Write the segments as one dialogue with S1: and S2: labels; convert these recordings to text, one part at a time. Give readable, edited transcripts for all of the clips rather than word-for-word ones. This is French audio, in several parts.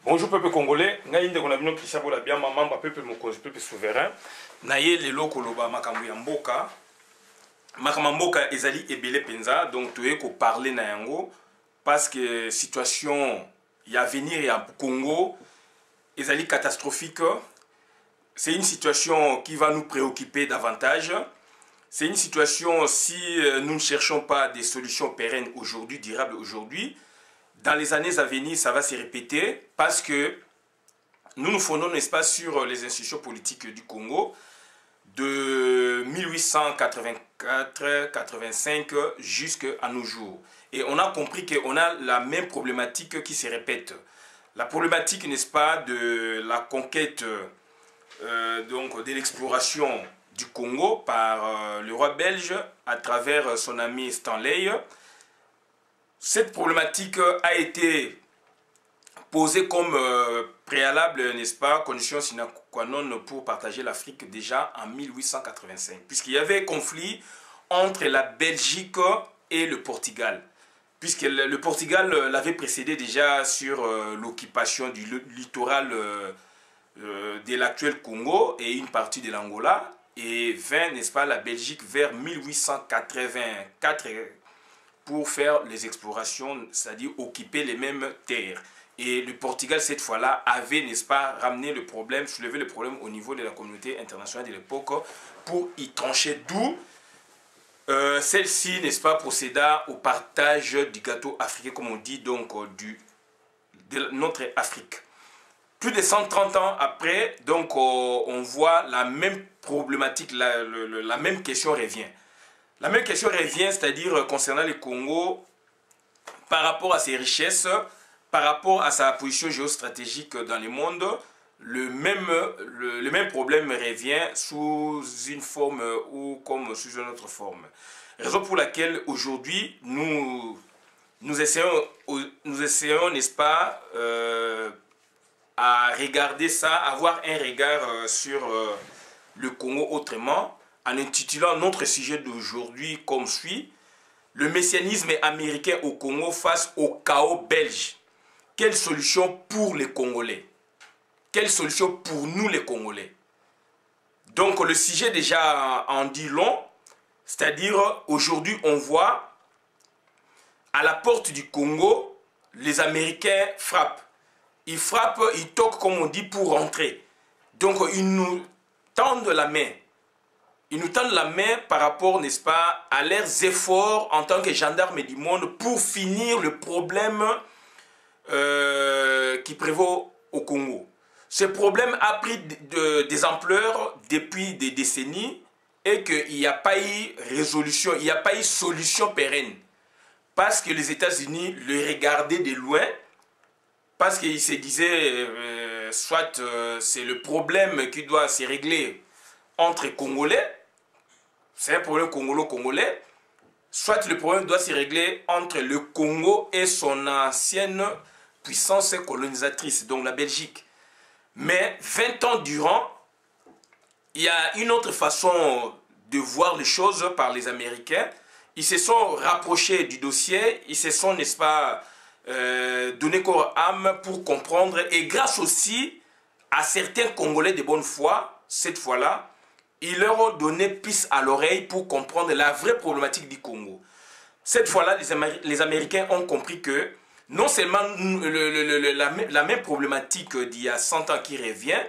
S1: Bonjour peuple congolais, ngai ndeko na bino Christian Bola bien mamba peuple mokonzi peuple souverain. Na ye lelo koloba makambo ya mboka. Makambo mboka ezali ebele penza donc toye ko parler na yango parce que situation ya venir ya Congo ezali catastrophique. C'est une situation qui va nous préoccuper davantage. C'est une situation si nous ne cherchons pas des solutions pérennes aujourd'hui, durables aujourd'hui. Dans les années à venir, ça va se répéter parce que nous nous fondons, n'est-ce pas, sur les institutions politiques du Congo de 1884-85 jusqu'à nos jours. Et on a compris qu'on a la même problématique qui se répète. La problématique, n'est-ce pas, de la conquête, donc de l'exploration du Congo par le roi belge à travers son ami Stanley. Cette problématique a été posée comme préalable, n'est-ce pas, condition sine qua non pour partager l'Afrique déjà en 1885, puisqu'il y avait conflit entre la Belgique et le Portugal, puisque le Portugal l'avait précédé déjà sur l'occupation du littoral de l'actuel Congo et une partie de l'Angola, et vint, n'est-ce pas, la Belgique vers 1884 pour faire les explorations, c'est-à-dire occuper les mêmes terres. Et le Portugal, cette fois-là, avait, n'est-ce pas, ramené le problème, soulevé le problème au niveau de la communauté internationale de l'époque pour y trancher, d'où celle-ci, n'est-ce pas, procéda au partage du gâteau africain, comme on dit, donc de notre Afrique. Plus de 130 ans après, donc on voit la même problématique, la même question revient. La même question revient, c'est-à-dire concernant le Congo, par rapport à ses richesses, par rapport à sa position géostratégique dans le monde, le même problème revient sous une forme ou comme sous une autre forme. Raison pour laquelle aujourd'hui, nous essayons, n'est-ce pas, à regarder ça, avoir un regard sur le Congo autrement, en intitulant notre sujet d'aujourd'hui comme suit: le messianisme américain au Congo face au chaos belge. Quelle solution pour les Congolais? Quelle solution pour nous les Congolais? Donc le sujet déjà en dit long, c'est-à-dire aujourd'hui on voit à la porte du Congo, les Américains frappent. Ils frappent, ils toquent comme on dit pour rentrer. Donc ils nous tendent la main. Ils nous tendent la main par rapport, n'est-ce pas, à leurs efforts en tant que gendarmes du monde pour finir le problème qui prévaut au Congo. Ce problème a pris des ampleurs depuis des décennies et qu'il n'y a pas eu résolution, il n'y a pas eu solution pérenne. Parce que les États-Unis le regardaient de loin, parce qu'ils se disaient, soit c'est le problème qui doit se régler entre Congolais, c'est un problème congolo-congolais, soit le problème doit se régler entre le Congo et son ancienne puissance colonisatrice, donc la Belgique. Mais 20 ans durant, il y a une autre façon de voir les choses par les Américains. Ils se sont rapprochés du dossier, ils se sont, n'est-ce pas, donné corps âme pour comprendre, et grâce aussi à certains Congolais de bonne foi, cette fois-là, ils leur ont donné piste à l'oreille pour comprendre la vraie problématique du Congo. Cette fois-là, les Américains ont compris que non seulement la même problématique d'il y a 100 ans qui revient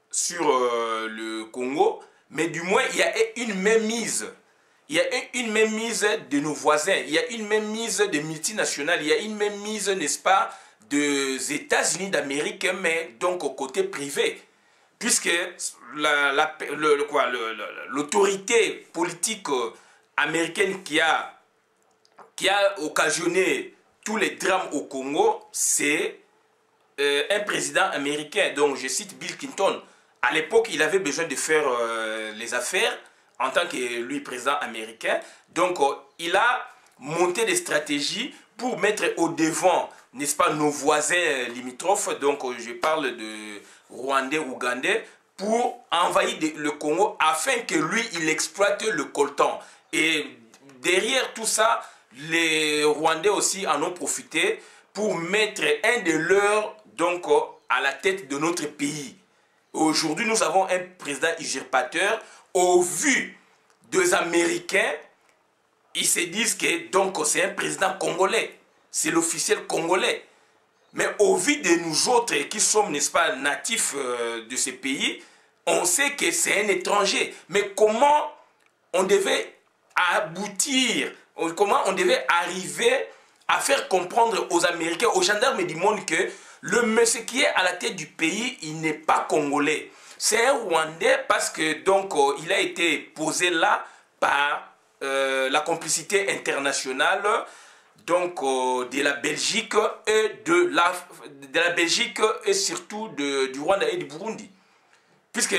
S1: sur le Congo, mais du moins il y a une mainmise. Il y a une mainmise de nos voisins, il y a une mainmise des multinationales, il y a une mainmise, n'est-ce pas, des États-Unis d'Amérique, mais donc au côté privé. Puisque l'autorité politique américaine qui a occasionné tous les drames au Congo, c'est un président américain. Donc je cite Bill Clinton. À l'époque, il avait besoin de faire les affaires en tant que lui président américain. Donc il a monté des stratégies pour mettre au devant, n'est-ce pas, nos voisins limitrophes. Donc je parle de Rwandais, Ougandais, pour envahir le Congo afin que lui, il exploite le coltan. Et derrière tout ça, les Rwandais aussi en ont profité pour mettre un de leurs donc à la tête de notre pays. Aujourd'hui, nous avons un président usurpateur. Au vu des Américains, ils se disent que donc c'est un président congolais. C'est l'officiel congolais. Mais au vu de nous autres qui sommes, n'est-ce pas, natifs de ce pays, on sait que c'est un étranger. Mais comment on devait aboutir, comment on devait arriver à faire comprendre aux Américains, aux gendarmes du monde que le monsieur qui est à la tête du pays, il n'est pas congolais. C'est un Rwandais parce que donc il a été posé là par la complicité internationale donc de la Belgique et de la Belgique et surtout du Rwanda et du Burundi. Puisque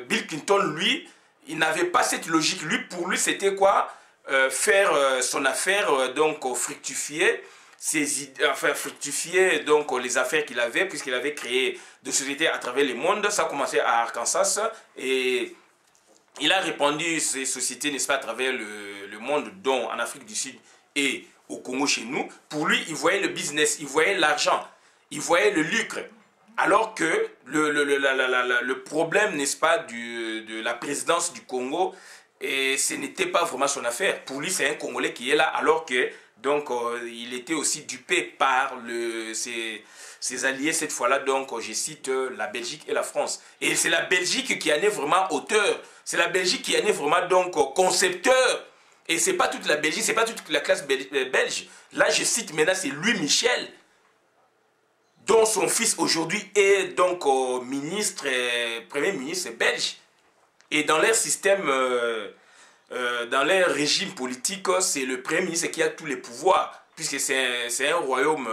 S1: Bill Clinton, lui, il n'avait pas cette logique. Lui, pour lui, c'était quoi? Faire son affaire, donc fructifier fructifier donc les affaires qu'il avait, puisqu'il avait créé des sociétés à travers le monde. Ça a commencé à Arkansas et il a répandu ces sociétés, n'est-ce pas, à travers le monde, dont en Afrique du Sud et au Congo chez nous. Pour lui, il voyait le business, il voyait l'argent, il voyait le lucre. Alors que le problème, n'est-ce pas, de la présidence du Congo, et ce n'était pas vraiment son affaire. Pour lui, c'est un Congolais qui est là, alors que donc il était aussi dupé par ses alliés cette fois-là. Donc je cite la Belgique et la France. Et c'est la Belgique qui en est vraiment auteur. C'est la Belgique qui en est vraiment donc concepteur. Et c'est pas toute la Belgique, c'est pas toute la classe belge. Là, je cite maintenant, c'est Louis Michel, dont son fils aujourd'hui est donc premier ministre belge. Et dans leur système, dans leur régime politique, c'est le premier ministre qui a tous les pouvoirs, puisque c'est un royaume,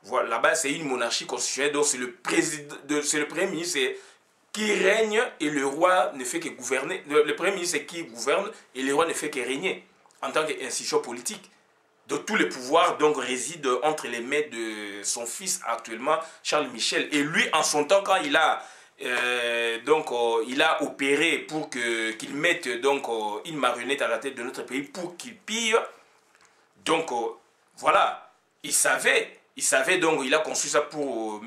S1: voilà, là-bas c'est une monarchie constitutionnelle, donc c'est le premier ministre qui règne et le roi ne fait que gouverner. Le premier ministre qui gouverne et le roi ne fait que régner en tant qu'institution politique. Donc tous les pouvoirs donc résident entre les mains de son fils actuellement, Charles Michel. Et lui, en son temps, quand il a il a opéré pour qu'il mette donc une marionnette à la tête de notre pays pour qu'il pille. Donc voilà, il savait donc, il a conçu ça pour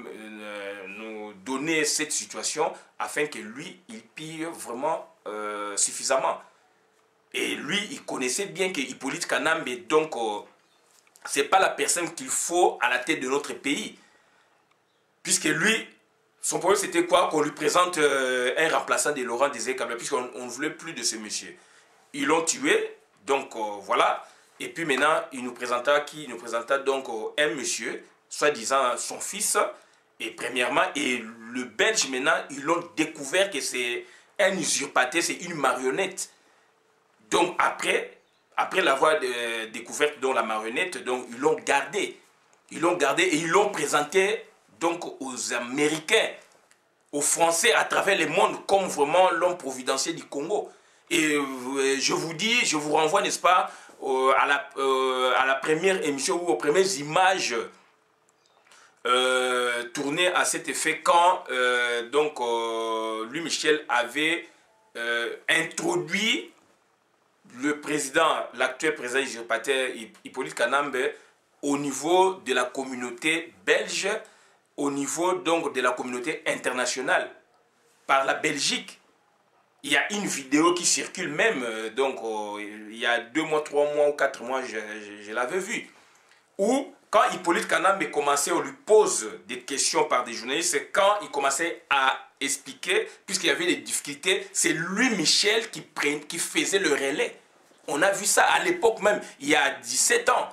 S1: nous donner cette situation afin que lui, il pille vraiment suffisamment. Et lui, il connaissait bien que Hippolyte Kanambe, donc, c'est pas la personne qu'il faut à la tête de notre pays. Puisque lui, son problème c'était quoi? Qu'on lui présente un remplaçant de Laurent Désiré Kabila, puisqu'on ne voulait plus de ce monsieur. Ils l'ont tué, donc voilà. Et puis maintenant, il nous présenta qui? Il nous présenta donc un monsieur, soi-disant son fils. Et premièrement, et le Belge maintenant, ils l'ont découvert que c'est un usurpateur, c'est une marionnette. Donc après l'avoir découverte dans la marionnette, donc ils l'ont gardé. Ils l'ont gardé et ils l'ont présenté donc aux Américains, aux Français à travers le monde comme vraiment l'homme providentiel du Congo. Et je vous dis, je vous renvoie, n'est-ce pas, à la première émission ou aux premières images tournées à cet effet quand Louis Michel avait introduit le président, l'actuel président usurpateur Hippolyte Kanambe au niveau de la communauté belge, au niveau donc de la communauté internationale, par la Belgique. Il y a une vidéo qui circule même, il y a 2 mois, 3 mois ou 4 mois, je l'avais vue, où quand Hippolyte Kanambe commençait, on lui pose des questions par des journalistes, quand il commençait à expliquer, puisqu'il y avait des difficultés, c'est Louis Michel qui faisait le relais. On a vu ça à l'époque même, il y a 17 ans.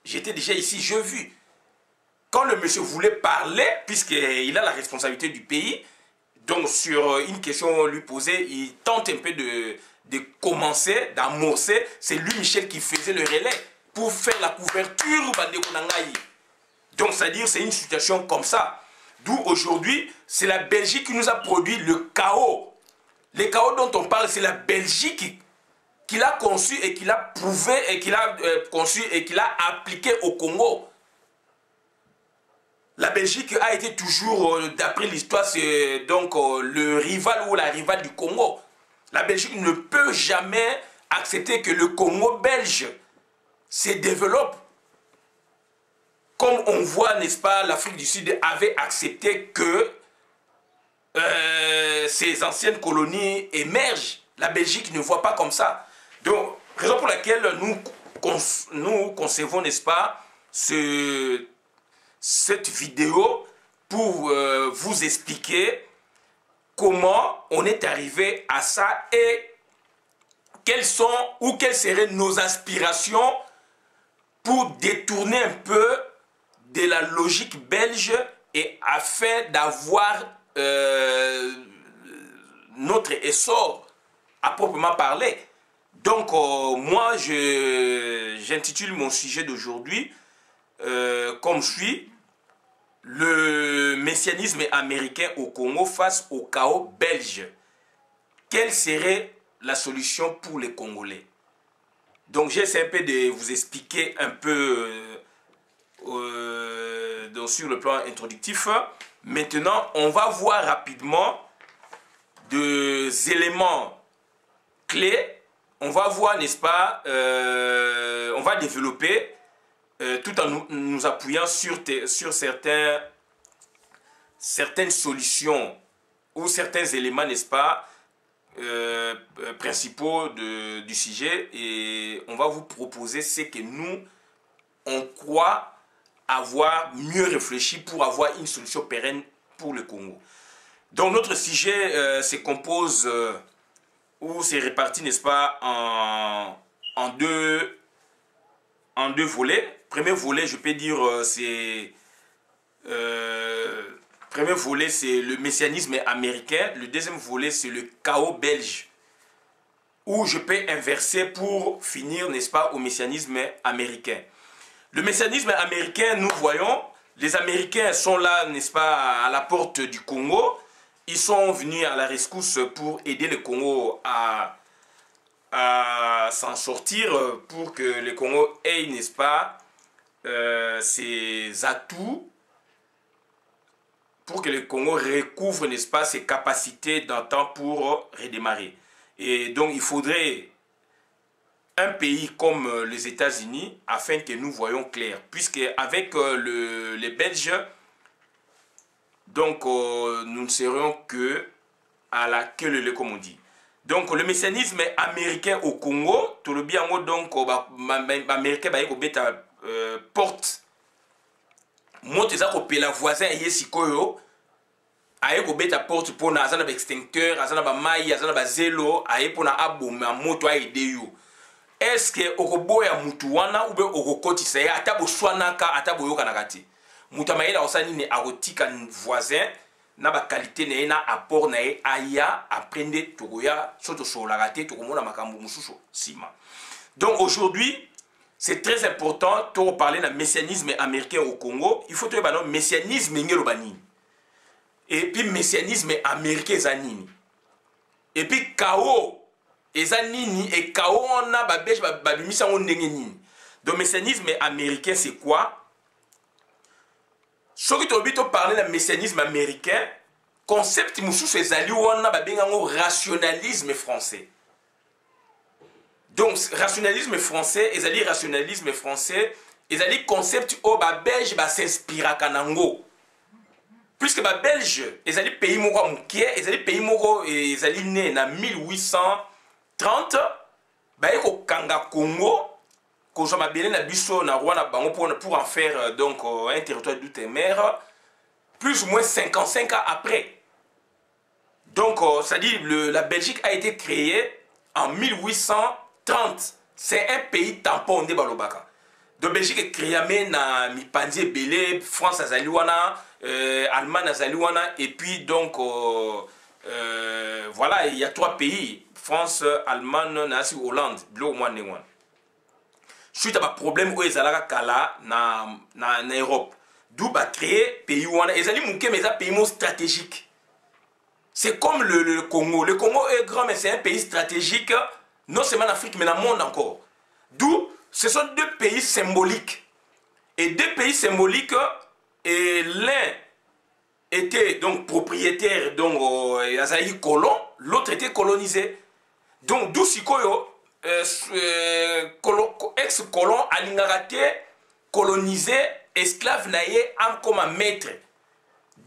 S1: J'étais déjà ici, j'ai vu. Quand le monsieur voulait parler, puisqu'il a la responsabilité du pays, donc sur une question lui posée, il tente un peu de commencer, d'amorcer. C'est Louis Michel qui faisait le relais pour faire la couverture. Donc c'est-à-dire c'est une situation comme ça. D'où aujourd'hui, c'est la Belgique qui nous a produit le chaos. Le chaos dont on parle, c'est la Belgique qui l'a conçu et qui l'a prouvé et qui l'a conçu et qui l'a appliqué au Congo. La Belgique a été toujours, d'après l'histoire, c'est donc le rival ou la rivale du Congo. La Belgique ne peut jamais accepter que le Congo belge se développe comme Donc on voit, n'est-ce pas, l'Afrique du Sud avait accepté que ces anciennes colonies émergent. La Belgique ne voit pas comme ça. Donc, raison pour laquelle nous concevons, n'est-ce pas, cette vidéo pour vous expliquer comment on est arrivé à ça et quelles seraient nos aspirations pour détourner un peu de la logique belge et afin d'avoir notre essor à proprement parler. Donc, moi, j'intitule mon sujet d'aujourd'hui, comme suit, le messianisme américain au Congo face au chaos belge. Quelle serait la solution pour les Congolais? Donc, j'essaie un peu de vous expliquer un peu sur le plan introductif. Maintenant, on va voir rapidement des éléments clés. On va voir, n'est-ce pas, on va développer tout en nous appuyant sur certaines solutions ou certains éléments, n'est-ce pas, principaux du sujet. Et on va vous proposer ce que nous, on croit avoir mieux réfléchi pour avoir une solution pérenne pour le Congo. Donc notre sujet se compose ou c'est réparti, n'est-ce pas, en deux volets. Premier volet, je peux dire, c'est premier volet, c'est le messianisme américain. Le deuxième volet, c'est le chaos belge. Où je peux inverser pour finir, n'est-ce pas, au messianisme américain. Le messianisme américain, nous voyons, les Américains sont là, n'est-ce pas, à la porte du Congo. Ils sont venus à la rescousse pour aider le Congo à s'en sortir, pour que le Congo ait, n'est-ce pas, ses atouts, pour que le Congo recouvre, n'est-ce pas, ses capacités d'antan pour redémarrer. Et donc, il faudrait un pays comme les États-Unis afin que nous voyons clair. Puisque avec les Belges, donc nous ne serions que à la queue leu, comme on dit. Donc le messianisme américain au Congo, tout le bien donc américain ba porte monte za ko pela voisin yesikoyo aye ko beta porte pour na azana ba extincteur, azana ba mai, azana ba zelo, aye pour na aboma moto aide yo. Est-ce que okoboya mutu wana ube okokotisa ya ata boswanaka ata boyoka na kati. Mutu amayela osani ne akotika voisin na ba qualité na na apport na aya aprendre tokoya soto solaka te tokomona makambo mususu sima. Donc aujourd'hui, c'est très important de parler de messianisme américain au Congo. Il faut trouver le messianisme nini. Et puis messianisme américain zanini. Et puis chaos ezanini et chaos on a babèche babimisa on nini. Donc messianisme américain c'est quoi? Ce qui te parler de messianisme américain, concept mususu ezali wana babengango rationalisme français. Donc, rationalisme français, ezali rationalisme français, ezali concept au belge ba s'inspira kanango. Puisque ba belge, ezali pays moko mukie, ezali pays moko ezali né na 1830, ba eko kanga Congo, ko joma belé na biso na Rwanda bango pour en faire donc un territoire d'outre-mer, plus ou moins 55 ans après. Donc, ça dit la Belgique a été créée en 1830. C'est un pays tampon de Balobaka. Donc Belgique est créé na Mipanzi Belé, France Azaliwana, Allemagne Azaliwana, et puis donc voilà, il y a 3 pays, France, Allemagne, Nasi, Hollande, Blo, Mwane, Mwane. Suite à un problème où ils allaient kala na Europe, d'où ba créé pays wana, ils allaient mouké mais un pays stratégique. C'est comme le Congo. Le Congo est grand mais c'est un pays stratégique. Non seulement en Afrique, mais dans le monde encore. D'où, ce sont 2 pays symboliques. Et 2 pays symboliques, et l'un était donc propriétaire, donc Azaï colon, l'autre était colonisé. Donc, d'où Sikoyo, ex-colon, Alingaraté, colonisé esclave naie am comme un maître.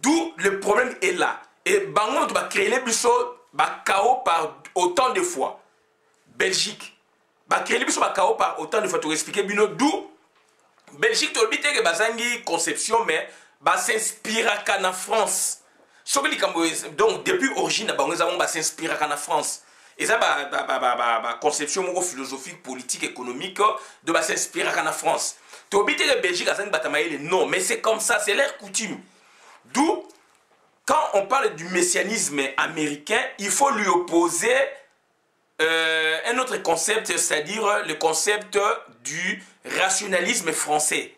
S1: D'où le problème est là. Et bango tu vas créer les biso ba chaos par autant de fois. Belgique. Ba créer les biso ba chaos par autant de fois. Tu expliquer bino d'où Belgique tu obite que bazangi conception mais ba s'inspire en France. Donc depuis origine bango nous avons s'inspire en France. Et ça ba conception philosophique, politique, économique de ba s'inspire en France. Tu obite que Belgique bazangi batamaïle non mais c'est comme ça, c'est leur coutume. D'où, quand on parle du messianisme américain, il faut lui opposer un autre concept, c'est-à-dire le concept du rationalisme français,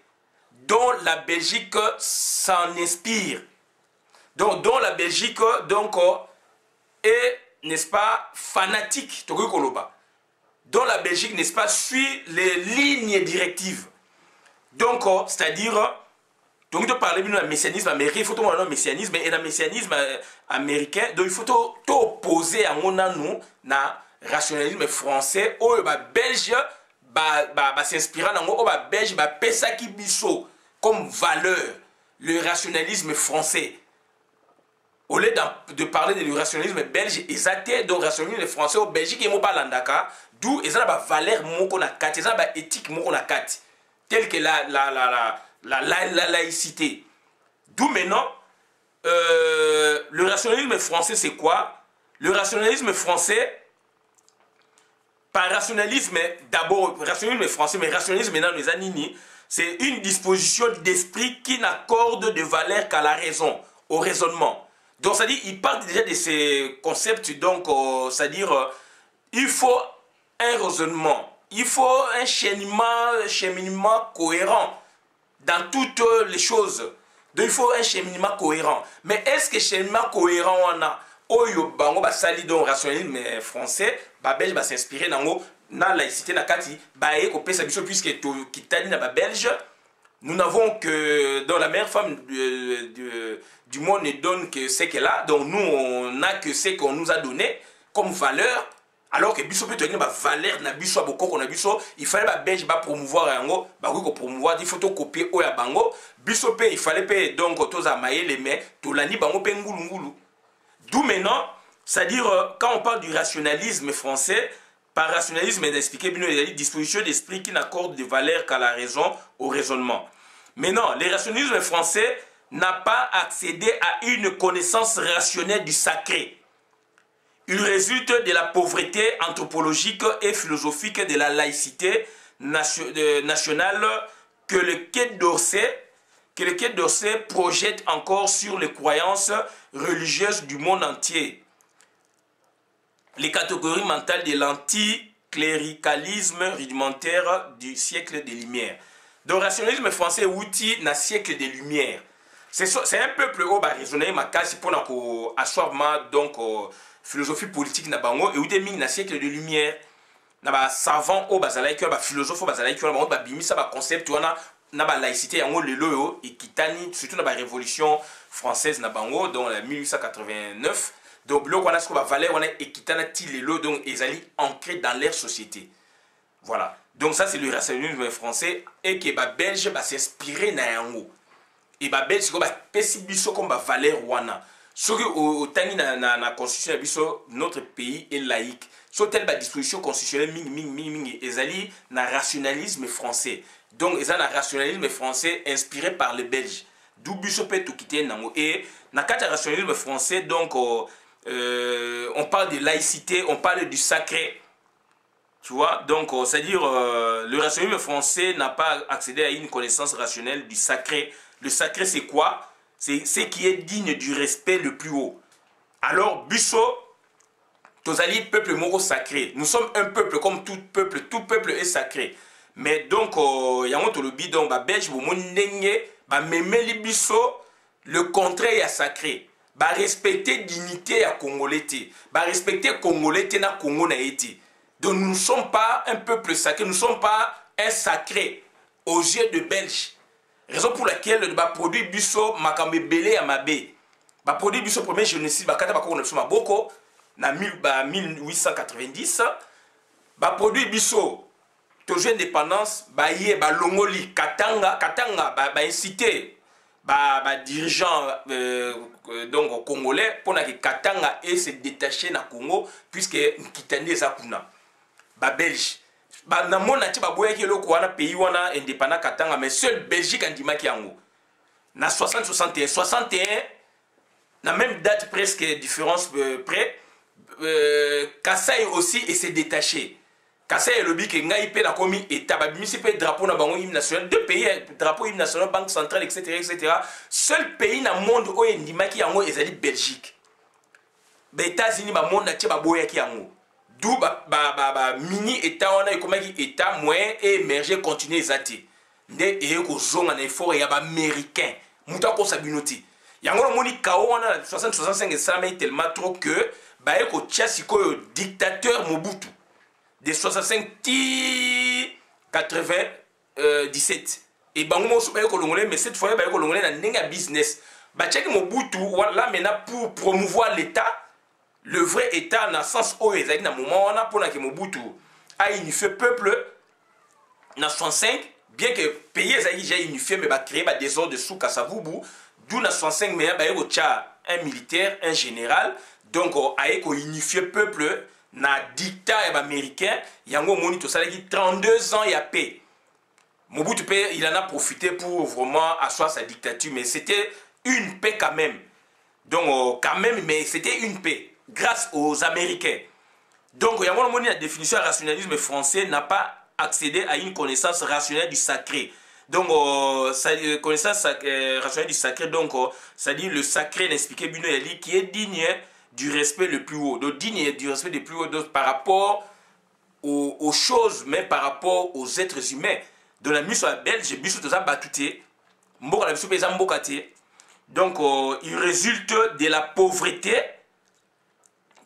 S1: dont la Belgique s'en inspire. Donc, dont la Belgique donc, est, n'est-ce pas, fanatique, dont la Belgique, n'est-ce pas, suit les lignes directives. Donc, c'est-à-dire... Donc, de parler du messianisme américain, il faut tout le messianisme et le messianisme américain. Donc, il faut tout opposer à nous, na rationalisme français, où les Belges s'inspirent dans le Belge, pesa qui biso comme valeur, le rationalisme français. Au lieu de parler du rationalisme belge, ils ont donc rationalisme français au Belgique, ils n'ont pas l'andaka, d'où ils ont la valeur, ils ont la éthique, telle que la laïcité. D'où maintenant, le rationalisme français, c'est quoi? Le rationalisme français, par rationalisme, d'abord, rationalisme français, mais rationalisme maintenant, les anini, c'est une disposition d'esprit qui n'accorde de valeur qu'à la raison, au raisonnement. Donc, c'est-à-dire, il parle déjà de ces concepts, donc, c'est-à-dire, il faut un raisonnement, il faut un cheminement cohérent dans toutes les choses. Donc il faut un cheminement cohérent. Mais est-ce que cheminement cohérent on a? Oyo bango ba sali donc rationalisme français, ba belge ba s'inspirer nango na laïcité na kati, ba e ko pesa biso puisque to kitani na ba belge, nous n'avons que dans la meilleure femme du monde ne donne que ce qu'elle a. Donc nous on n'a que ce qu'on nous a donné comme valeur. Alors que biso peut tenir ba valeur na biso boko na biso, il fallait ba belge ba promouvoir yango, ba ko promouvoir, il faut to copier oya bango. Biso pe il fallait pe donc toza maele mais to lani bango pe ngulu ngulu. D'où maintenant, c'est-à-dire quand on parle du rationalisme français, par rationalisme d'expliquer bino les dispositions d'esprit qui n'accordent de valeur qu'à la raison, au raisonnement. Maintenant, le rationalisme français n'a pas accédé à une connaissance rationnelle du sacré. Il résulte de la pauvreté anthropologique et philosophique de la laïcité nationale que le Quai d'Orsay projette encore sur les croyances religieuses du monde entier. Les catégories mentales de l'anticléricalisme rudimentaire du siècle des Lumières. Donc, le rationalisme français est outil dans le siècle des Lumières. C'est un peuple qui a raisonné pour asseoir donc philosophie politique na bango et où des mines na siècle de lumière na ba savant au bazalaïque ba philosophe bazalaïque ba ba bimisa ba concept wana na ba laïcité yango lelo yo et kitani surtout na ba révolution française na bango dans la 1889 donc lo wana ce ba valeur wana et kitana ti lelo donc ezali ancré dans leur société. Voilà. Donc ça c'est le rationalisme français et que ba belge ba s'inspirer na yango. Et ba belge ko ba pesi biso comme ba valeur wana. Ce que au tani na constitution notre pays est laïque. So telle ba disposition constitutionnelle ming ezali na rationalisme français. Donc ezali na rationalisme français inspiré par les Belges. D'où biso peut tout quitter nango et na kata rationalisme français donc on parle de laïcité, on parle du sacré. Tu vois, donc c'est-à-dire le rationalisme français n'a pas accédé à une connaissance rationnelle du sacré. Le sacré c'est quoi? C'est ce qui est digne du respect le plus haut. Alors, Bisso, Tozali, peuple moro sacré. Nous sommes un peuple comme tout peuple est sacré. Mais donc, yango tolobi donc ba belge bo monenge ba memeli Bisso, le contraire est sacré. Ba respecter dignité à congolais té. Ba respecter congolais té na Congo na été. Donc nous ne sommes pas un peuple sacré, nous ne sommes pas un sacré aux yeux de Belges. Raison pour laquelle le produit biso makambe belé à mabé. Le produit biso premier génocide bakata bako na biso maboko na 1890. Le produit biso toujours indépendance baye balongoli Katanga incité dirigeant donc congolais pour que Katanga et se détacher na Congo puisque Kitande za kuna belge na mona ti baboya ki loko wana pays wana indépendant Katanga mais seul Belgique andimaki yango na 61 na même date presque différence près Kassai aussi et s'est détaché. Kassai et lobby que ngai pe na komi état babimisi pe drapeau na bango hymne national, deux pays drapeau hymne national, banque centrale etc. Seul pays na monde oyo ndimaki yango ezali Belgique. Ba États-Unis ba monde atie baboya ki yango. D'où mini état wana ekomaki état moyen et émerger continuer ezati. Nde e ko zonga na effort ya ba américain. Muta ko sabinoti. Yango no moni kao wana 65 ça mais tellement trop que ba e ko tia sikoyo dictateur Mobutu de 65 97 et bango mo so ba e ko longolé mais cette fois ba e ko longolé na ndenge business ba check Mobutu là maintenant pour promouvoir l'état le vrai état na sens o ezali na moment wana pona que Mobutu a unifié peuple na 65 bien que pays ezali déjà unifié mais ba créer ba désordre sous Kasavubu d'où na 65 mais ba e ko tia un militaire un général donc a unifié peuple na dictat américain yango moni to salaki 32 ans ya paix. Mobutu il en a profité pour vraiment asseoir sa dictature mais c'était une paix quand même. Donc quand même mais c'était une paix grâce aux Américains. Donc yango moni la définition du rationalisme français n'a pas accédé à une connaissance rationnelle du sacré. Donc, connaissance rationnelle du sacré, donc, ça dit le sacré, l'expliqué Bino Yali, qui est digne du respect le plus haut. Donc, digne du respect le plus haut donc, par rapport aux choses, mais par rapport aux êtres humains. Donc, la mise belge, biso toza batouté, mboka la biso pesa mbokate. Donc, il résulte de la pauvreté.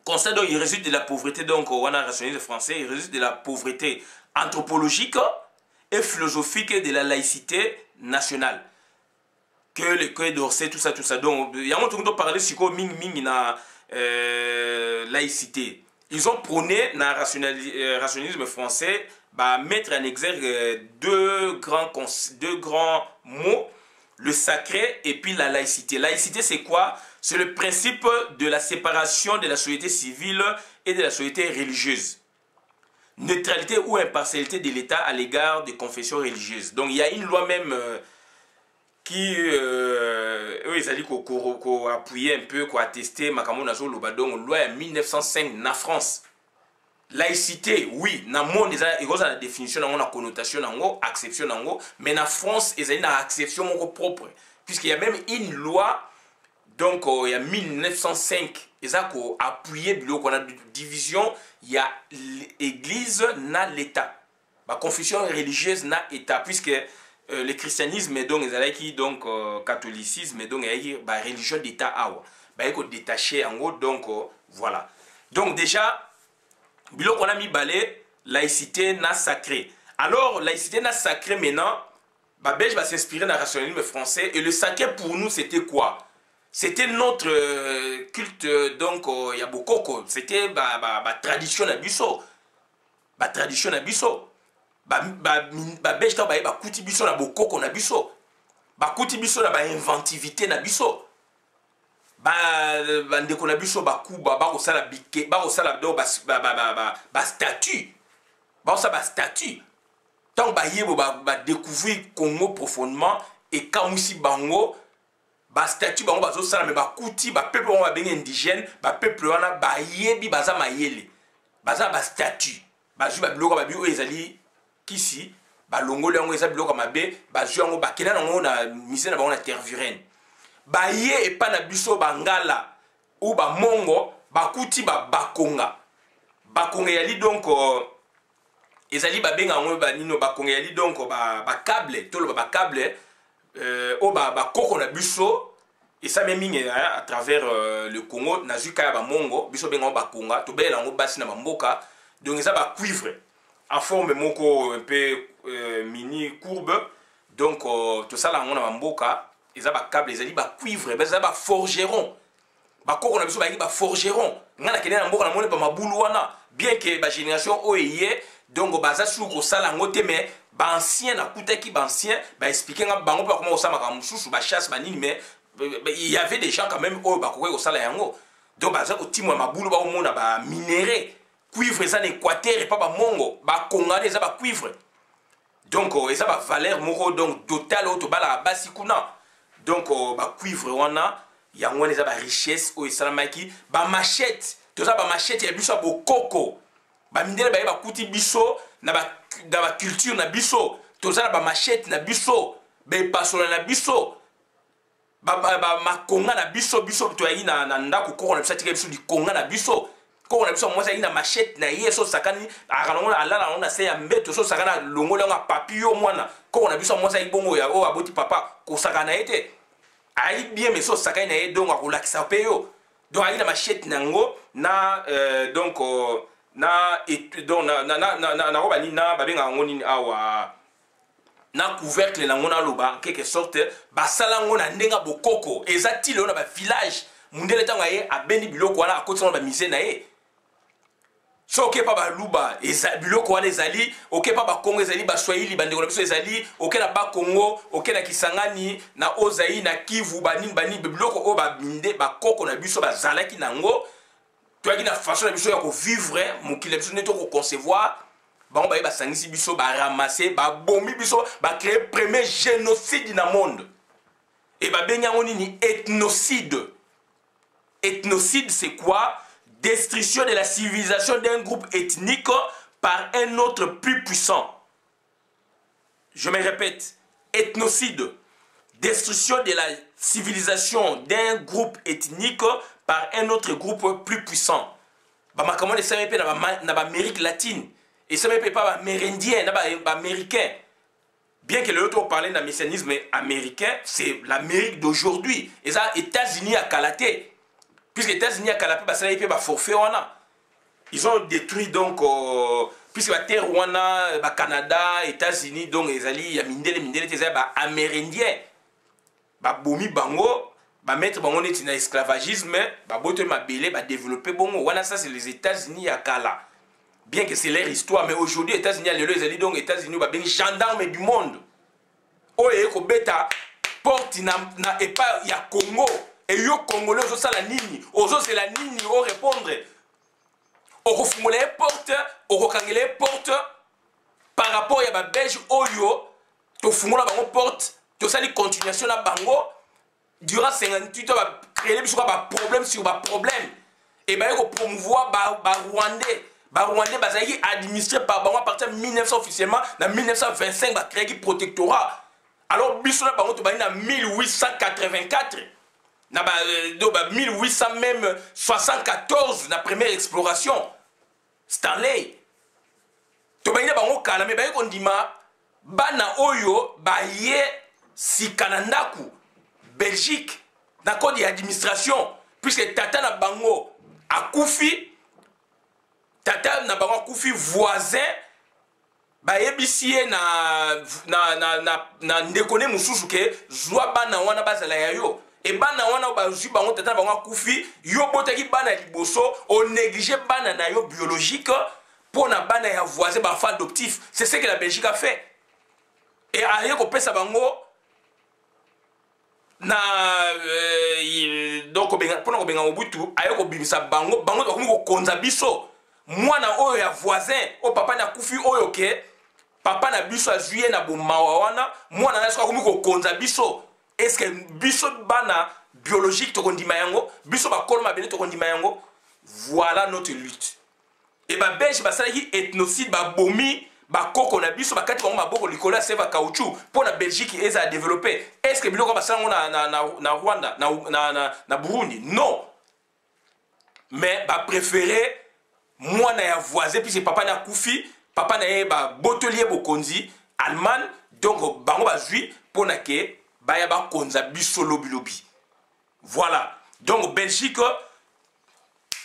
S1: Constat, donc, il résulte de la pauvreté, donc, on a rationalisme français, il résulte de la pauvreté anthropologique et philosophique de la laïcité nationale. Que le Quai d'Orsay, tout ça. Donc, il y a un moment où on parle de la laïcité. Ils ont prôné dans le rationalisme français mettre en exergue deux grands mots, le sacré et puis la laïcité. Laïcité, c'est quoi? C'est le principe de la séparation de la société civile et de la société religieuse. Neutralité ou impartialité de l'État à l'égard des confessions religieuses. Donc il y a une loi même qui ils allaient appuyer un peu, attester donc loi en 1905 en France. Laïcité, oui, dans le monde, il y a une définition, une connotation, une acception, mais en France, il y a une acception propre. Puisqu'il y a même une loi, donc il y a 1905, ils ont appuyé, qu'on a une division, il y a l'église, na l'État. La confession religieuse, na l'État, puisque le christianisme, donc, donc catholicisme, donc, il y a la religion d'État, il y a détaché, en gros, donc, voilà. Donc, déjà, biloko on a mis balai laïcité na sacré. Alors laïcité na sacré maintenant, Belge va s'inspirer dans le rationalisme français et le sacré pour nous c'était quoi? C'était notre culte donc il y a beaucoup c'était tradition na biso. Tradition na biso. Belge ta ba kuti biso na bokoko na biso. Kuti biso na inventivité na biso. Ndeko na biso bakuba bakosala bike bakosala do statut bakosala statut tant bayebo découvrir Congo profondément et kamusi bango statut bango bazosala mais bakuti peuple bango babengi indigène peuple wana bayebi baza mayele baza statut bazwi biloko babi oyo ezali kisi balongoli yango eza biloko mabe bazwi yango bakenda nango na mise na bango na terre virene baye et pas na biso bangala ou ba mongo bakuti bakonga yali donc ezali babenga ngo banino bakonga yali donc câble tolo câble o koko na biso et ça même à travers le Congo na zuka ba mongo biso benga bakonga to bela ngo basi na mboka donc ça ba cuivre en forme moko un peu mini courbe donc tout ça là on na mboka ils ont des câbles, ils ont des cuivre, ils ont des forgerons. Bakoko na biso ba forgeron. Ngana kene na mboka na mone pa mabulu wana. Bien que la génération oye donc baza sur kosala ngote mais ba ancien na kutaki ba ancien ba expliquer nga bango pa comment osama ka mususu ba chasse ba nini mais il y avait des gens quand même oh ba kokoy kosala yango donc baza ko timwa mabulu ba omona ba minéré cuivre ça en Équateur et pas ba mongo ba congolais ça ba cuivre donc ça ba valeur moko donc total auto bala basi kuna donc ba cuivre wana yango les ba richesse o esalamaki ba machette to ça ba machette ya biso ba koko ba mindele ba kuti biso na ba culture na biso to ça ba machette na biso ba pasola na biso ba makonga na biso to yi na ndako ko na biso tika biso di konga na biso ko na biso mwasa yi na machette na yeso sakani akalonga alala na se ya mbeto so sakana longola nga papio mwana ko na biso mwasa yi bongo ya o aboti papa ko sakana ete ayi bien mais so sakana e donc akolakisa pe yo donc ayi na machette nango na donc na donc na roba ni na babenga ngoni awa na couvercle nango na loba en quelque sorte basala ngo na ndenga bokoko ezati le na ba village mundele tango ye abendi biloko wana akotsa ba mise na ye so ok pa ba luba eza biloko wana ezali ok pa ba Congo ezali ba Swahili bandeko na biso ezali ok na ba Congo ok na Kisangani na Ozaï na Kivu banini biloko o ba minde ba koko na biso bazalaki nango toyaki na façon na biso ya ko vivre mokili biso neto ko concevoir bango ba sangisi biso ba ramasser ba bombi biso ba créer premier génocide dans le monde et ba benyango nini ethnocide. Ethnocide c'est quoi? Destruction de la civilisation d'un groupe ethnique par un autre plus puissant. Je me répète, ethnocide, destruction de la civilisation d'un groupe ethnique par un autre groupe plus puissant. Bamakamon de ça na Amérique latine et ça me pas amérindien, na américain. Bien que l'autre parlait d'un messianisme américain, c'est l'Amérique d'aujourd'hui. Et ça, États-Unis à Kalaté. Puisque les États-Unis à Kalaté, ça a été forfait. Ils ont détruit donc, puisque la terre, le Canada, États-Unis, donc les alliés, il y a des Amérindiens. Bomi Bango, mettre Bango dans l'esclavagisme, développer Bango. Ça, c'est les États-Unis à Kala. Bien que c'est leur histoire, mais aujourd'hui, les États-Unis, les donc États-Unis, les gendarmes du monde. Oh, et que bêta, porte, et pas, il y a Congo. Et yo Congolais, ça la nini. Ozo c'est la nini, on répondre. On refumule les portes, on recangele les portes. Par rapport à la Belge, oyo, to fumula bango porte, to sali continuation na bango. Durant 58 ans, créer des problèmes sur problème. Et bien, on promouvoir Rwandais. Rwandais, bazali administré par bango à partir de 1900 officiellement, dans 1925, ba créer un protectorat. Alors, bisona bango to bani na 1884. Na 1800 même 74 la première exploration Stanley to baina bango kala me baye kondima bana oyo baye sikanandaku Belgique na code d'administration puisque tata na bango akufi tata na bango akufi voisin baye bisie na ndekone mususu ke zwa bana wana bazala yayo. Et bana wana bazui bango tata bango kufi yo botaki bana liboso on néglige bana na yo biologique pour na bana ya voisin ba fa adoptif. C'est ce que la Belgique a fait. Et aye ko pesa bango na donc pour na ko benga Mobutu aye ko bimisa bango ko konza biso mwana oyo ya voisin o papa na kufi oyo ke papa na biso azuye na bomawa wana mwana na ko ko konza biso. Est-ce que biso bana biologique to kondima yango biso ba kolma bele to kondima yango? Voilà notre lutte. Et ba belge ba salaki ethnocide ba bomi ba koko na biso ba kati bango maboko likola seva caoutchouc pour la Belgique et a développer. Est-ce que biloko ba salango na Rwanda na Burundi? Non. Mais ba préférer moi na ya voisin puis papa na kufi papa na ba botelier bokonzi allemand donc bango ba zui pour na ke Bayaba konza biso lobi lobi. Voilà. Donc Belgique,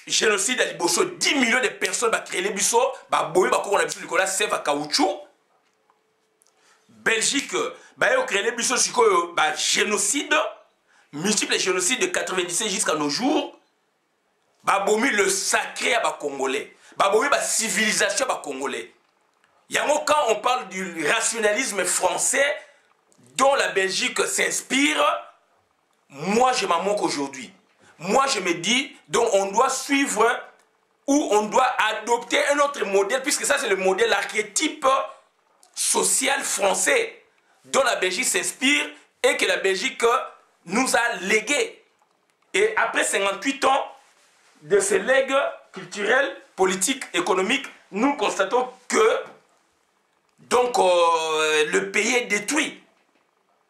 S1: génocide à liboso 10 millions de personnes ba créer les biso, ba boye ba ko na biso likola sève à caoutchouc. Belgique, ba yo créer les biso sikoyo ba génocide, multiples génocides de 97 jusqu'à nos jours. Ba bomi le sacré à ba congolais. Ba bomi ba civilisation ba congolais. Quand on parle du rationalisme français dont la Belgique s'inspire, moi je m'en moque aujourd'hui. Moi je me dis, donc on doit suivre ou on doit adopter un autre modèle, puisque ça c'est le modèle, l'archétype social français dont la Belgique s'inspire et que la Belgique nous a légué. Et après 58 ans de ces legs culturels, politiques, économiques, nous constatons que donc le pays est détruit.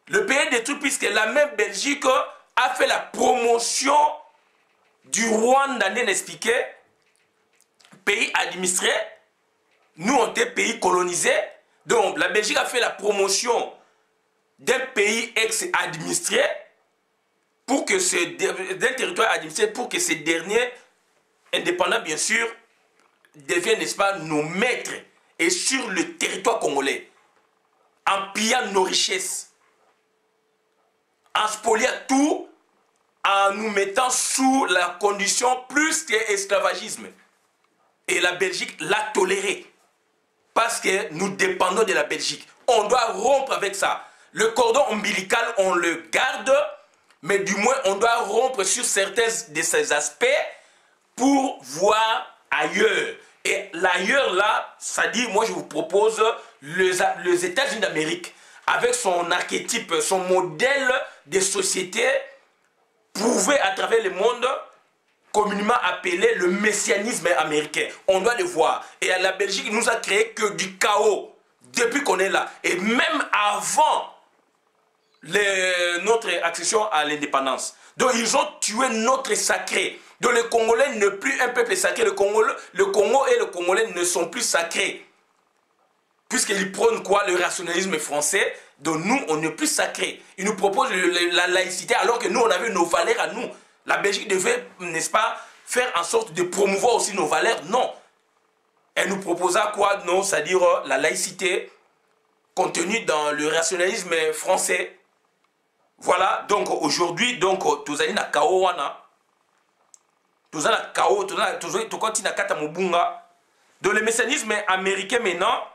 S1: Le pays est détruit puisque la même Belgique a fait la promotion du Rwanda, n'expliqué, pays administré. Nous, on était pays colonisé. Donc, la Belgique a fait la promotion d'un pays ex-administré pour que d'un territoire administré pour que ces derniers, indépendants bien sûr, deviennent, n'est-ce pas, nos maîtres et sur le territoire congolais, en pillant nos richesses, en spoliant tout, en nous mettant sous la condition plus qu'esclavagisme. Et la Belgique l'a toléré. Parce que nous dépendons de la Belgique. On doit rompre avec ça. Le cordon ombilical, on le garde, mais du moins, on doit rompre sur certains de ces aspects pour voir ailleurs. Et l'ailleurs, là, ça dit, moi, je vous propose les États-Unis d'Amérique, avec son archétype, son modèle de société, prouvé à travers le monde, communément appelé le messianisme américain. On doit le voir. Et la Belgique nous a créé que du chaos depuis qu'on est là. Et même avant notre accession à l'indépendance. Donc ils ont tué notre sacré. Donc le Congolais n'est plus un peuple sacré. Le Congo et le Congolais ne sont plus sacrés. Puisqu'ils prônent quoi? Le rationalisme français. Donc nous, on n'est plus sacré. Ils nous proposent la laïcité alors que nous, on avait nos valeurs à nous. La Belgique devait, n'est-ce pas, faire en sorte de promouvoir aussi nos valeurs. Non. Elle nous proposa quoi? Non, c'est-à-dire la laïcité contenue dans le rationalisme français. Voilà, donc aujourd'hui, donc, tous allons na kao wana. Tous allons na kao, tous allons na kata mubunga. Donc le messianisme américain maintenant,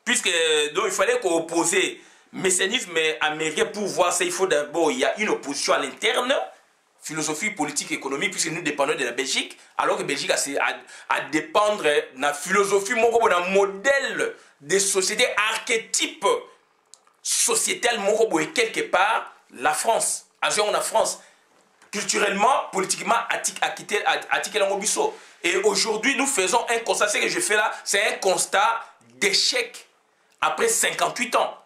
S1: puisque donc, il fallait qu'on oppose messianisme américain pour voir ça, il faut d'abord, il y a une opposition à l'interne, philosophie politique économique, puisque nous dépendons de la Belgique, alors que la Belgique a dépendre de la philosophie, un modèle de société archétype sociétal, et quelque part, la France. On a France, culturellement, politiquement, et aujourd'hui, nous faisons un constat, ce que je fais là, c'est un constat d'échec après 58 ans.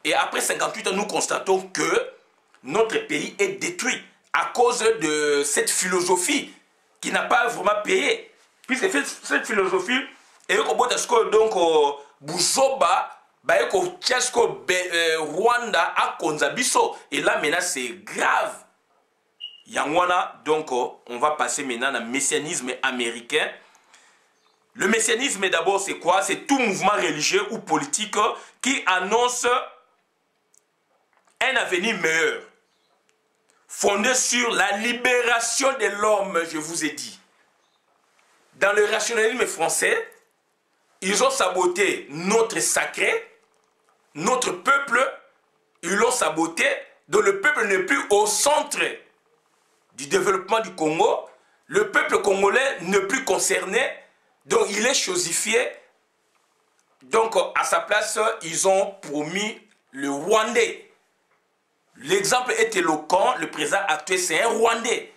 S1: Et après 58 ans, nous constatons que notre pays est détruit à cause de cette philosophie qui n'a pas vraiment payé. Puisque cette philosophie, et donc, Buzoba, Rwanda a Konzabiso. Et là, maintenant, c'est grave. Yangwana, donc, on va passer maintenant au messianisme américain. Le messianisme, d'abord, c'est quoi? C'est tout mouvement religieux ou politique qui annonce un avenir meilleur, fondé sur la libération de l'homme, je vous ai dit. Dans le rationalisme français, ils ont saboté notre sacré, notre peuple, ils l'ont saboté, donc le peuple n'est plus au centre du développement du Congo, le peuple congolais n'est plus concerné, donc il est chosifié. Donc à sa place, ils ont promis le Rwandais. L'exemple est éloquent, le président actuel c'est un Rwandais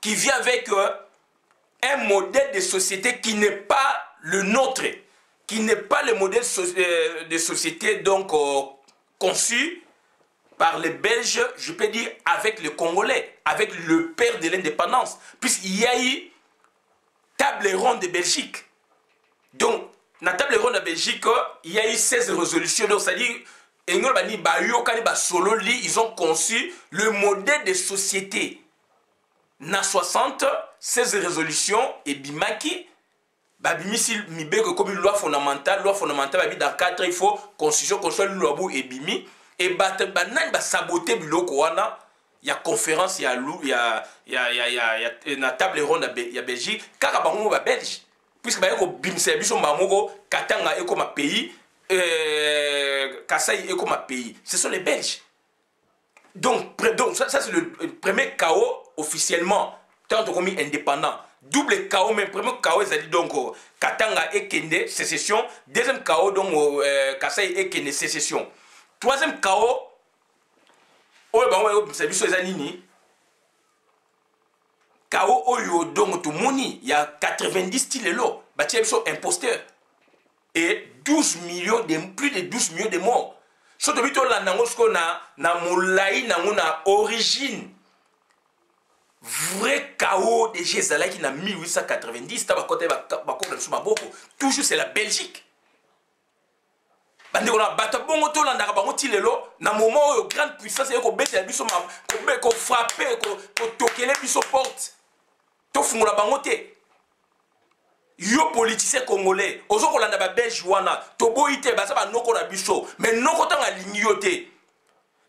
S1: qui vient avec un modèle de société qui n'est pas le nôtre, qui n'est pas le modèle de société donc conçu par les Belges, je peux dire avec les Congolais, avec le père de l'indépendance, puisqu'il y a eu table ronde de Belgique. Donc, dans la table ronde de Belgique, il y a eu 16 résolutions, donc c'est-à-dire ils ont conçu le modèle de société. Na 60, 16 résolutions et Bimaki, comme une loi fondamentale, dans 4 il faut constitution, loi et Bimi, et saboter Biloko, il y a conférence, il y a une table ronde à Belgique, car il y a Belge. puisque ba ko bimse biso mamoko Katanga et comme pays Kasaï et comme pays, ce sont les Belges. Donc ça c'est le premier chaos officiellement tant qu'on est indépendant. Double chaos, mais premier chaos, c'est donc Katanga et Kende, sécession. Deuxième chaos, donc Kasaï et Kende, sécession. Troisième chaos, c'est juste les anini. Chaos, oyo, donc tout moni, il y a 90 styles là. Bah, tu es imposteur. Et 12 millions, plus de 12 millions de morts. Surtout, na moulaï, na origine. Vrai chaos de Jézala qui n'a 1890, toujours c'est la Belgique. Bande on a battu bon auto là ndaka bango tilelo na moment où grande puissance et ko bete biso ma ko frapper ko tokele biso porte. To fungula bango te. Yo politicien congolais, ozo ko landa ba belge wana, to boite ba sa ba noko na biso, mais noko tanga lingi yo te.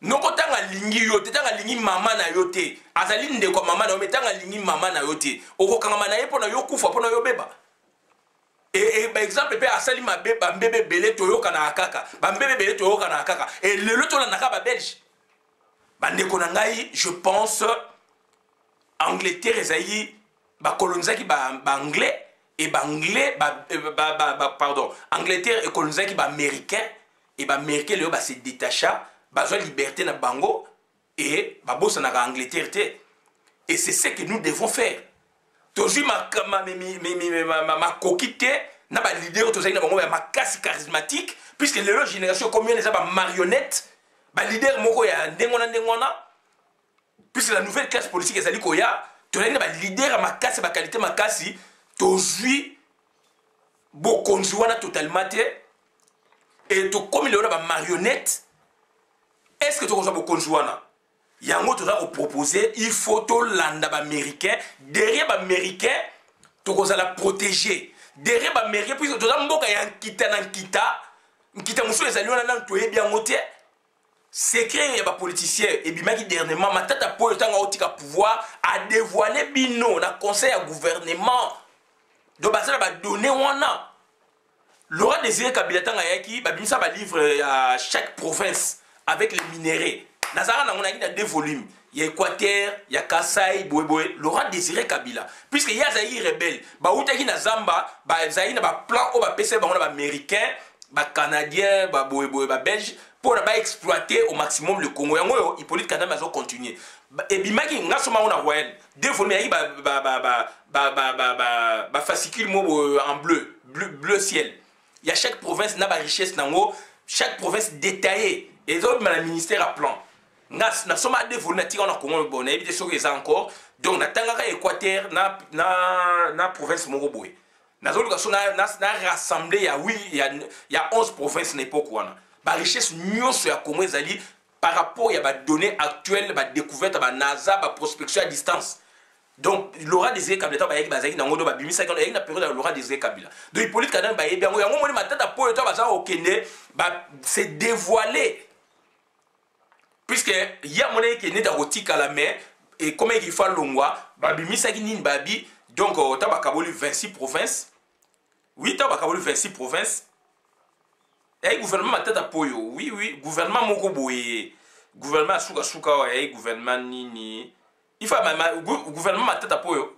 S1: Noko tanga lingi yote, tanga lingi mama na yote. Azali ndeko mama na yote, tanga lingi mama na yote. Oko kanga mana yepo na yokufa, po na yobeba. Par exemple, pe asali ma beba, mbebe bele to yoka na akaka. Ba mbebe bele to yoka na akaka. Et le loto la naka ba belge. Ba ndeko na ngai, je pense, Angleterre ezayi, ba colonisaki ba anglais, et ba anglais, pardon, Angleterre et colonisaki ba américain, et ba américain le ba se détacha. Besoin de liberté na bango et babosa na Angleterre. Et c'est ce que nous devons faire. Toujours ma coquille na ba leader tozali na bango ma casse charismatique puisque les génération combien les ba marionnettes ba leader moko ya ndengona puisque la nouvelle classe politique ezali koya tozali na ba leader ma casse ba qualité ma casse toujours bokonzi wana totalement et to comme il y a ba marionnettes. Est-ce que tu as besoin de yango tu as proposé il faut to landa ba américain derrière ba américain tu as la protéger derrière ba américain puis tu as mboka ya nkita muso ezali wana na to bien moté secret ya ba politicien et bimaki dernièrement matata po tanga otika pouvoir a dévoiler bino na conseil à gouvernement do basala ba donner wana Laurent Désiré Kabila tanga yaki ba bimisa ba livre à chaque province avec les minéraux. Nazara na monaki na 2 volumes. Il y a Équateur, il y a Kasaï, Boé, Laurent Désiré Kabila. Puisque il y a Zaï rebelle, ba outaki na Zamba, ba Zaï na ba plan au ba PC ba américain, ba canadien, ba Boé, ba belge pour ba exploiter au maximum le Congo. Yango Hippolyte Kagame va continuer. Et bimaki ngasoma on a royal. 2 volumes yi ba fascicule mo en bleu ciel. Il y a chaque province na ba richesse nango, chaque province détaillée. Et les autres, le ministère a plan. Nous sommes à dévoiler, nous avons Congo, on a évité ce qu'ils ont encore. Donc, nous avons Équateur, la province Moroboué. Nous avons rassemblé, il y a 11 provinces à l'époque. La richesse, nous sommes à Congo, par rapport à la donnée actuelle, la découverte, la NASA, la prospection à distance. Donc, Laurent Désiré Kabila, il y a période de Laurent Désiré Kabila. Donc, Hippolyte Kagame, c'est dévoilé. Puisque il y a mon qui est né dans Rotique à la mer et comment il faut l'ongwa babi misaki babi donc tabakaboli 26 provinces. Oui, tabakaboli 26 provinces. Et gouvernement tête à poyo. Oui, gouvernement moko boye. Gouvernement suka et gouvernement nini. Il faut gouvernement tête à poyo.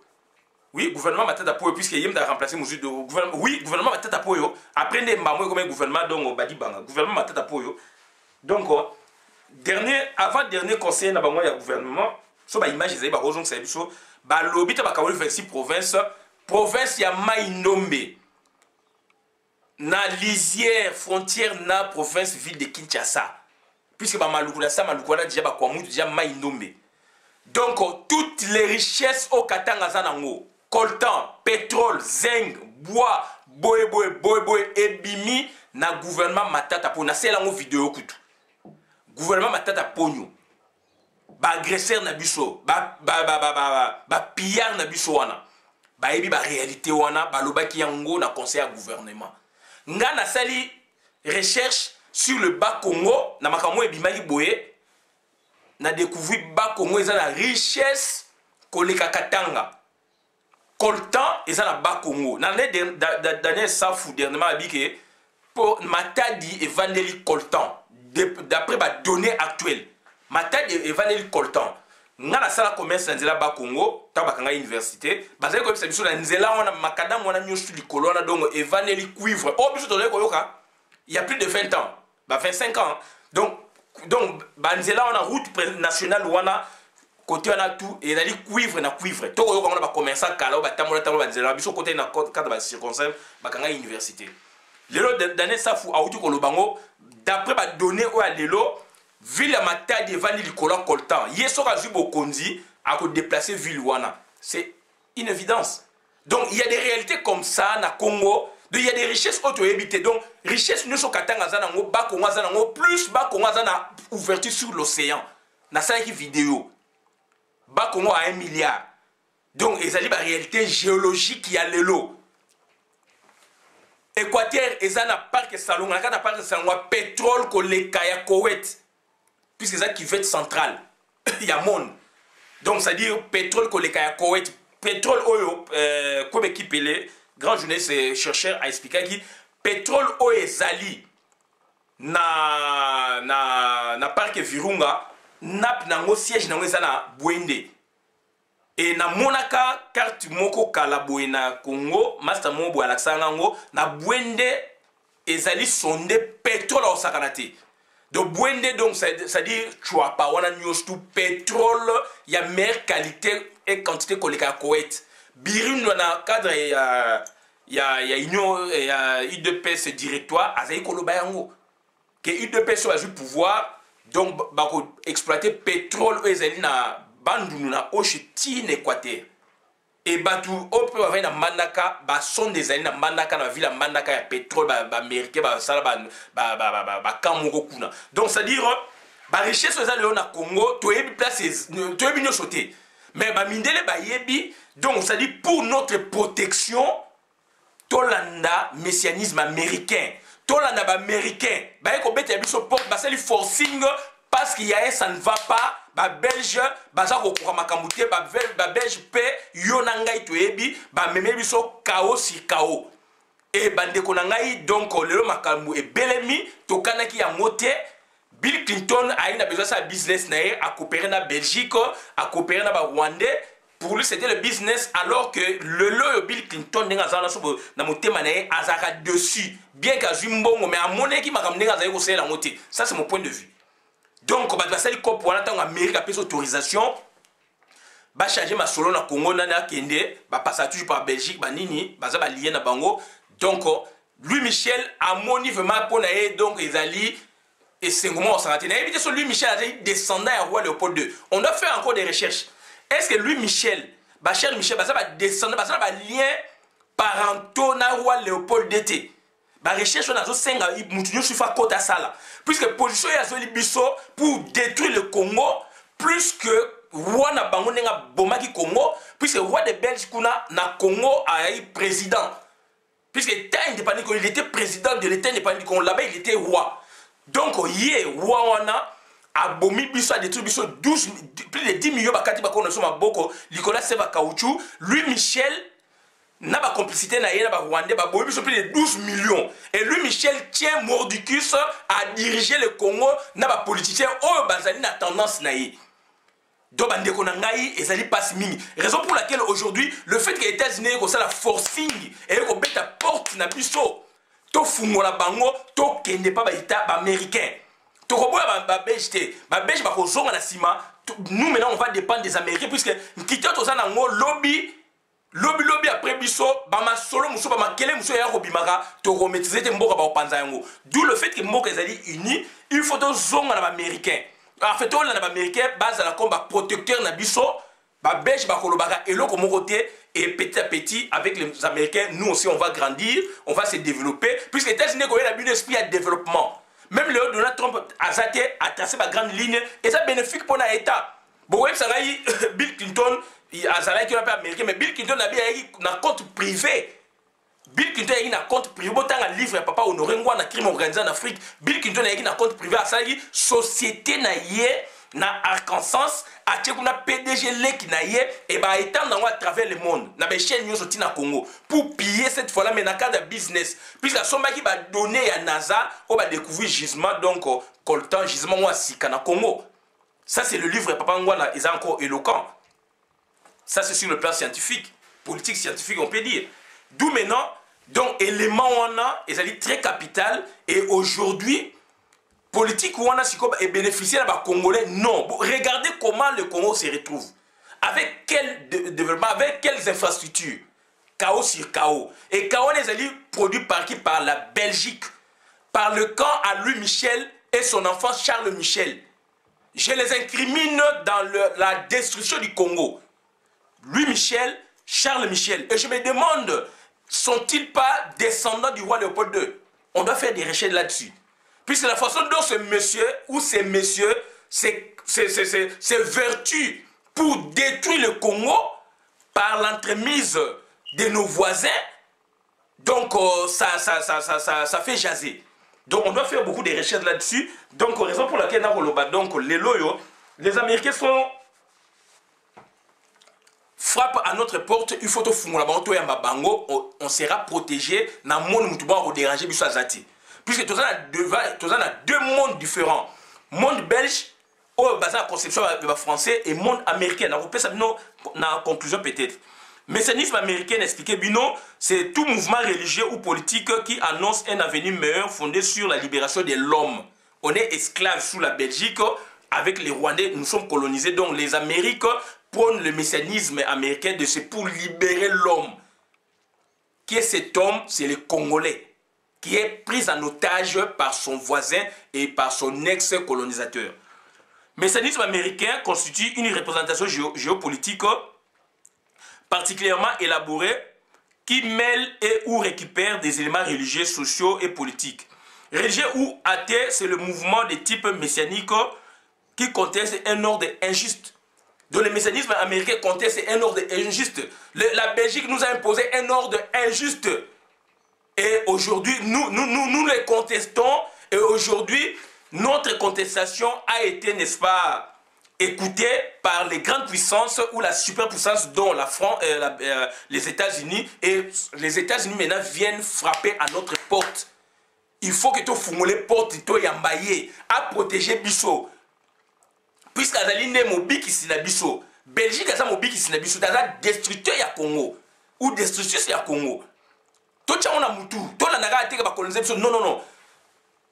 S1: Oui, gouvernement tête à poyo puisque il y a remplacer mesure de gouvernement. Oui, gouvernement tête à poyo. Après les mamou comme gouvernement donc badi banga. Gouvernement tête à poyo. Donc avant-dernier conseil na bango ya gouvernement, so ba image ezali ba rozong sa biso, ba lobby ta ba kawoli 26 province ya Mai-Ndombe. Na lisière frontière na province ville de Kinshasa. Puisque ba malukula déjà ba kwamu déjà Mai-Ndombe. Donc toutes les richesses au Katanga zanango, coltan, pétrole, zinc, bois, boé ebimi na gouvernement matata pour na selango vidéo kutu. Gouvernement matata pogno ba agresseur na biso ba pillard na biso wana ba yebi ba réalité wana ba lobaki yango na conseil à gouvernement nga na sali recherche sur le bas Congo na makambo ebimaki boye na découvrir bas Congo eza la richesse koleka Katanga coltan et ça na bas Congo l'année dernière ça fou dernièrement habité pour Matadi et Vanelli coltan d'après les données actuelles Matadi et Vanelli coltan nga na sala commerce na nzela bas Congo tabakanga université bazali ko bisa biso na nzela wana makadam wana nyosu likolo na donc et Vanelli cuivre oh biso tolé ko yoka il y a plus de 20 ans 25 ans donc banzela wana route nationale wana côté wana tout et dali cuivre na cuivre to ko on ba commerçant kala ba tamola banzela biso côté na cadre ba circonstance bakanga université lelo d'année ça fou auti ko lobango d'après ba données o lelo ville Matadi evandi likolo coltan yeso ka zubo konzi a ko déplacer ville wana c'est une évidence donc il y a des réalités comme ça na Congo. Donc il y a des richesses auto-habitées. Donc, richesses nous sont katanga zanango, bas Congo zanango, plus bas Congo zanango, ouverture sur l'océan. Na ça qui vidéo. Bas Congo a 1 milliard. Donc, il y a des réalités géologiques qui a l'eau. Équateur, il y a un parc salon, il y a un parc salon, pétrole, kolekaya, Koweït. Puisque c'est ça qui veut être central. Il y a monde. Donc, ça veut dire pétrole, kolekaya, Koweït. Pétrole, oyo, comme équipe, grand journaliste et chercheur a expliqué que pétrole o ezali na parc Virunga nap nango siège nango ezana Bwende et na monaka carte moko kala boye na Congo master mobo alaksanga ngo na Bwende ezali sonde pétrole au sakanate donc Bwende donc ça dit tu as pas wana news tout pétrole ya meilleure qualité et quantité koleka Koweït Birin na cadre il y a union il y a UDPS directoire azali koloba yango que UDPS soit du pouvoir donc bako exploiter pétrole ezali na bandunu na Oshitine Équateur et batu ope va na Mandaka ba son des années na Mandaka na ville Mandaka ya pétrole ba américain ba sala ba kamoko kuna donc c'est à dire ba richesse ezali na Congo to yebi place to yebi nyo sauter mais ba mindele ba yebi donc ça dit pour notre protection tolanda messianisme américain tolanda ba américain ba ko bete biso porte ba sali forcing parce qu'il y a ça ne va pas ba belge ba za ko ko makambuté ba belge pe yona ngai to yebi ba meme biso chaos si chaos et bande ko ngai donc lelo makambu e belemi to kanaki ya moté Bill Clinton a eu besoin de sa business à coopérer na Belgique à coopérer na Rwandais. Pour lui, c'était le business, alors que le lot Bill Clinton a dessus. Bien qu'à Zimbabwe, mais à mon équipe, ça c'est mon point de vue. Donc, on va faire pour l'Amérique, après autorisation, va changer ma solo na Congo, na Kende, va passer toujours par Belgique, Nini, va lier na Bango. Donc, Louis Michel, à mon niveau, donc, ils allaient. Et c'est comment on s'en a tenu. Évitez sur Louis Michel, descendant à roi Léopold II. On doit faire encore des recherches. Est-ce que Louis Michel, Bachar Michel, va descendre, va lien parentaux na roi Léopold II. La recherche on a 5 moutinho sur fa kota sala. Puisque position ya zoli biso pour détruire le Congo plus que roi na bango nenga bomaki Congo, puisque roi de Belge kuna na Congo a eu président. Puisque l'État indépendant, il était président de l'État indépendant, là-bas il était roi. Donc, hier, Wawana a bomi biso a détruit biso 12, plus de 10 millions bakati bakona soma boko, Nicolas Seva Kaouchou, lui Michel n'a pas complicité na yena ba Rwandais ba bomi biso plus de 12 millions. Et lui Michel tient mordicus à diriger le Congo n'a pas politicien oh bazali na tendance na yi. Donc bandeko na ngai ezali passe mingi. Raison pour laquelle aujourd'hui le fait que les États-Unis ko ça la forcing et ko beta porte na biso to fungola bango to kende pa ba état américain to koboya ba belge ba belge ba ko zonga na sima nous maintenant on va dépendre des américains puisque nkita to za nango lobby après biso ba masolo muso ba makele muso ya ko bimaka to ko maîtriser te mboka ba panza yango d'où le fait que mboka ezali uni il faut to zonga na ba américain en fait on na ba américain base à la combat protecteur na biso ba belge ba kolobaka eloko moko te. Et petit à petit, avec les Américains, nous aussi, on va grandir, on va se développer, puisque les États-Unis ont un esprit de développement. Même le Donald Trump a tracé ma grande ligne, et ça bénéfique pour l'État. Bon, Bill Clinton, il a un américain, mais Bill Clinton a un compte privé. Bill Clinton a un compte privé. Autant un livre, papa, honoré, un crime organisé en Afrique. Bill Clinton a un compte privé. Ça, société, na Arkansas atie kuna PDG leki na ye et ba étendre à travers le monde na ba chaîne nyonso tina Congo pour piller cette fois là mais na cadre de business puisque la somme qui va donner à NASA on va découvrir gisement donc coltan gisement moi sika na Congo. Ça c'est le livre Papa Ngwana est encore éloquent. Ça c'est sur le plan scientifique, politique scientifique on peut dire. D'où maintenant donc élément on a est très capital et aujourd'hui politique ou on a et bénéficier à Congolais. Non. Regardez comment le Congo se retrouve. Avec quel développement, avec quelles infrastructures. Chaos sur chaos. Et chaos est produit par qui? Par la Belgique. Par le camp à Louis Michel et son enfant Charles Michel. Je les incrimine dans la destruction du Congo. Louis Michel, Charles Michel. Et je me demande, sont-ils pas descendants du roi Léopold II? On doit faire des recherches là-dessus. Puisque la façon dont ce monsieur ou ces messieurs se vertuent pour détruire le Congo par l'entremise de nos voisins, donc ça fait jaser. Donc on doit faire beaucoup de recherches là-dessus. Donc raison pour laquelle donc les Américains frappent à notre porte, il faut on sera protégé dans le monde où on va déranger puisque tous a deux mondes différents. Monde belge, au basé la conception français, et monde américain. On peut ça dans conclusion peut-être. Messianisme américain expliqué Bino, c'est tout mouvement religieux ou politique qui annonce un avenir meilleur fondé sur la libération de l'homme. On est esclaves sous la Belgique, avec les Rwandais, nous sommes colonisés, donc les Américains prônent le messianisme américain de c'est pour libérer l'homme. Qui est cet homme? C'est les Congolais, qui est pris en otage par son voisin et par son ex-colonisateur. Le messianisme américain constitue une représentation géopolitique particulièrement élaborée qui mêle et ou récupère des éléments religieux, sociaux et politiques. Religieux ou athée, c'est le mouvement de type messianique qui conteste un ordre injuste. Donc le messianisme américain conteste un ordre injuste. La Belgique nous a imposé un ordre injuste. Et aujourd'hui, nous les contestons. Et aujourd'hui, notre contestation a été, n'est-ce pas, écoutée par les grandes puissances ou la superpuissance dont la France, les États-Unis. Et les États-Unis maintenant viennent frapper à notre porte. Il faut que tu fasses les portes, tu yambaye, à protéger Bissot. Puisque Azali ne mobi qui s'y Bissot. Belgique a mobi qui s'y Bissot. T'as destructeur ya Congo. Ou destructrice ya Congo. Tout ça on a moutou. Tout la naga a été colonisé. Non.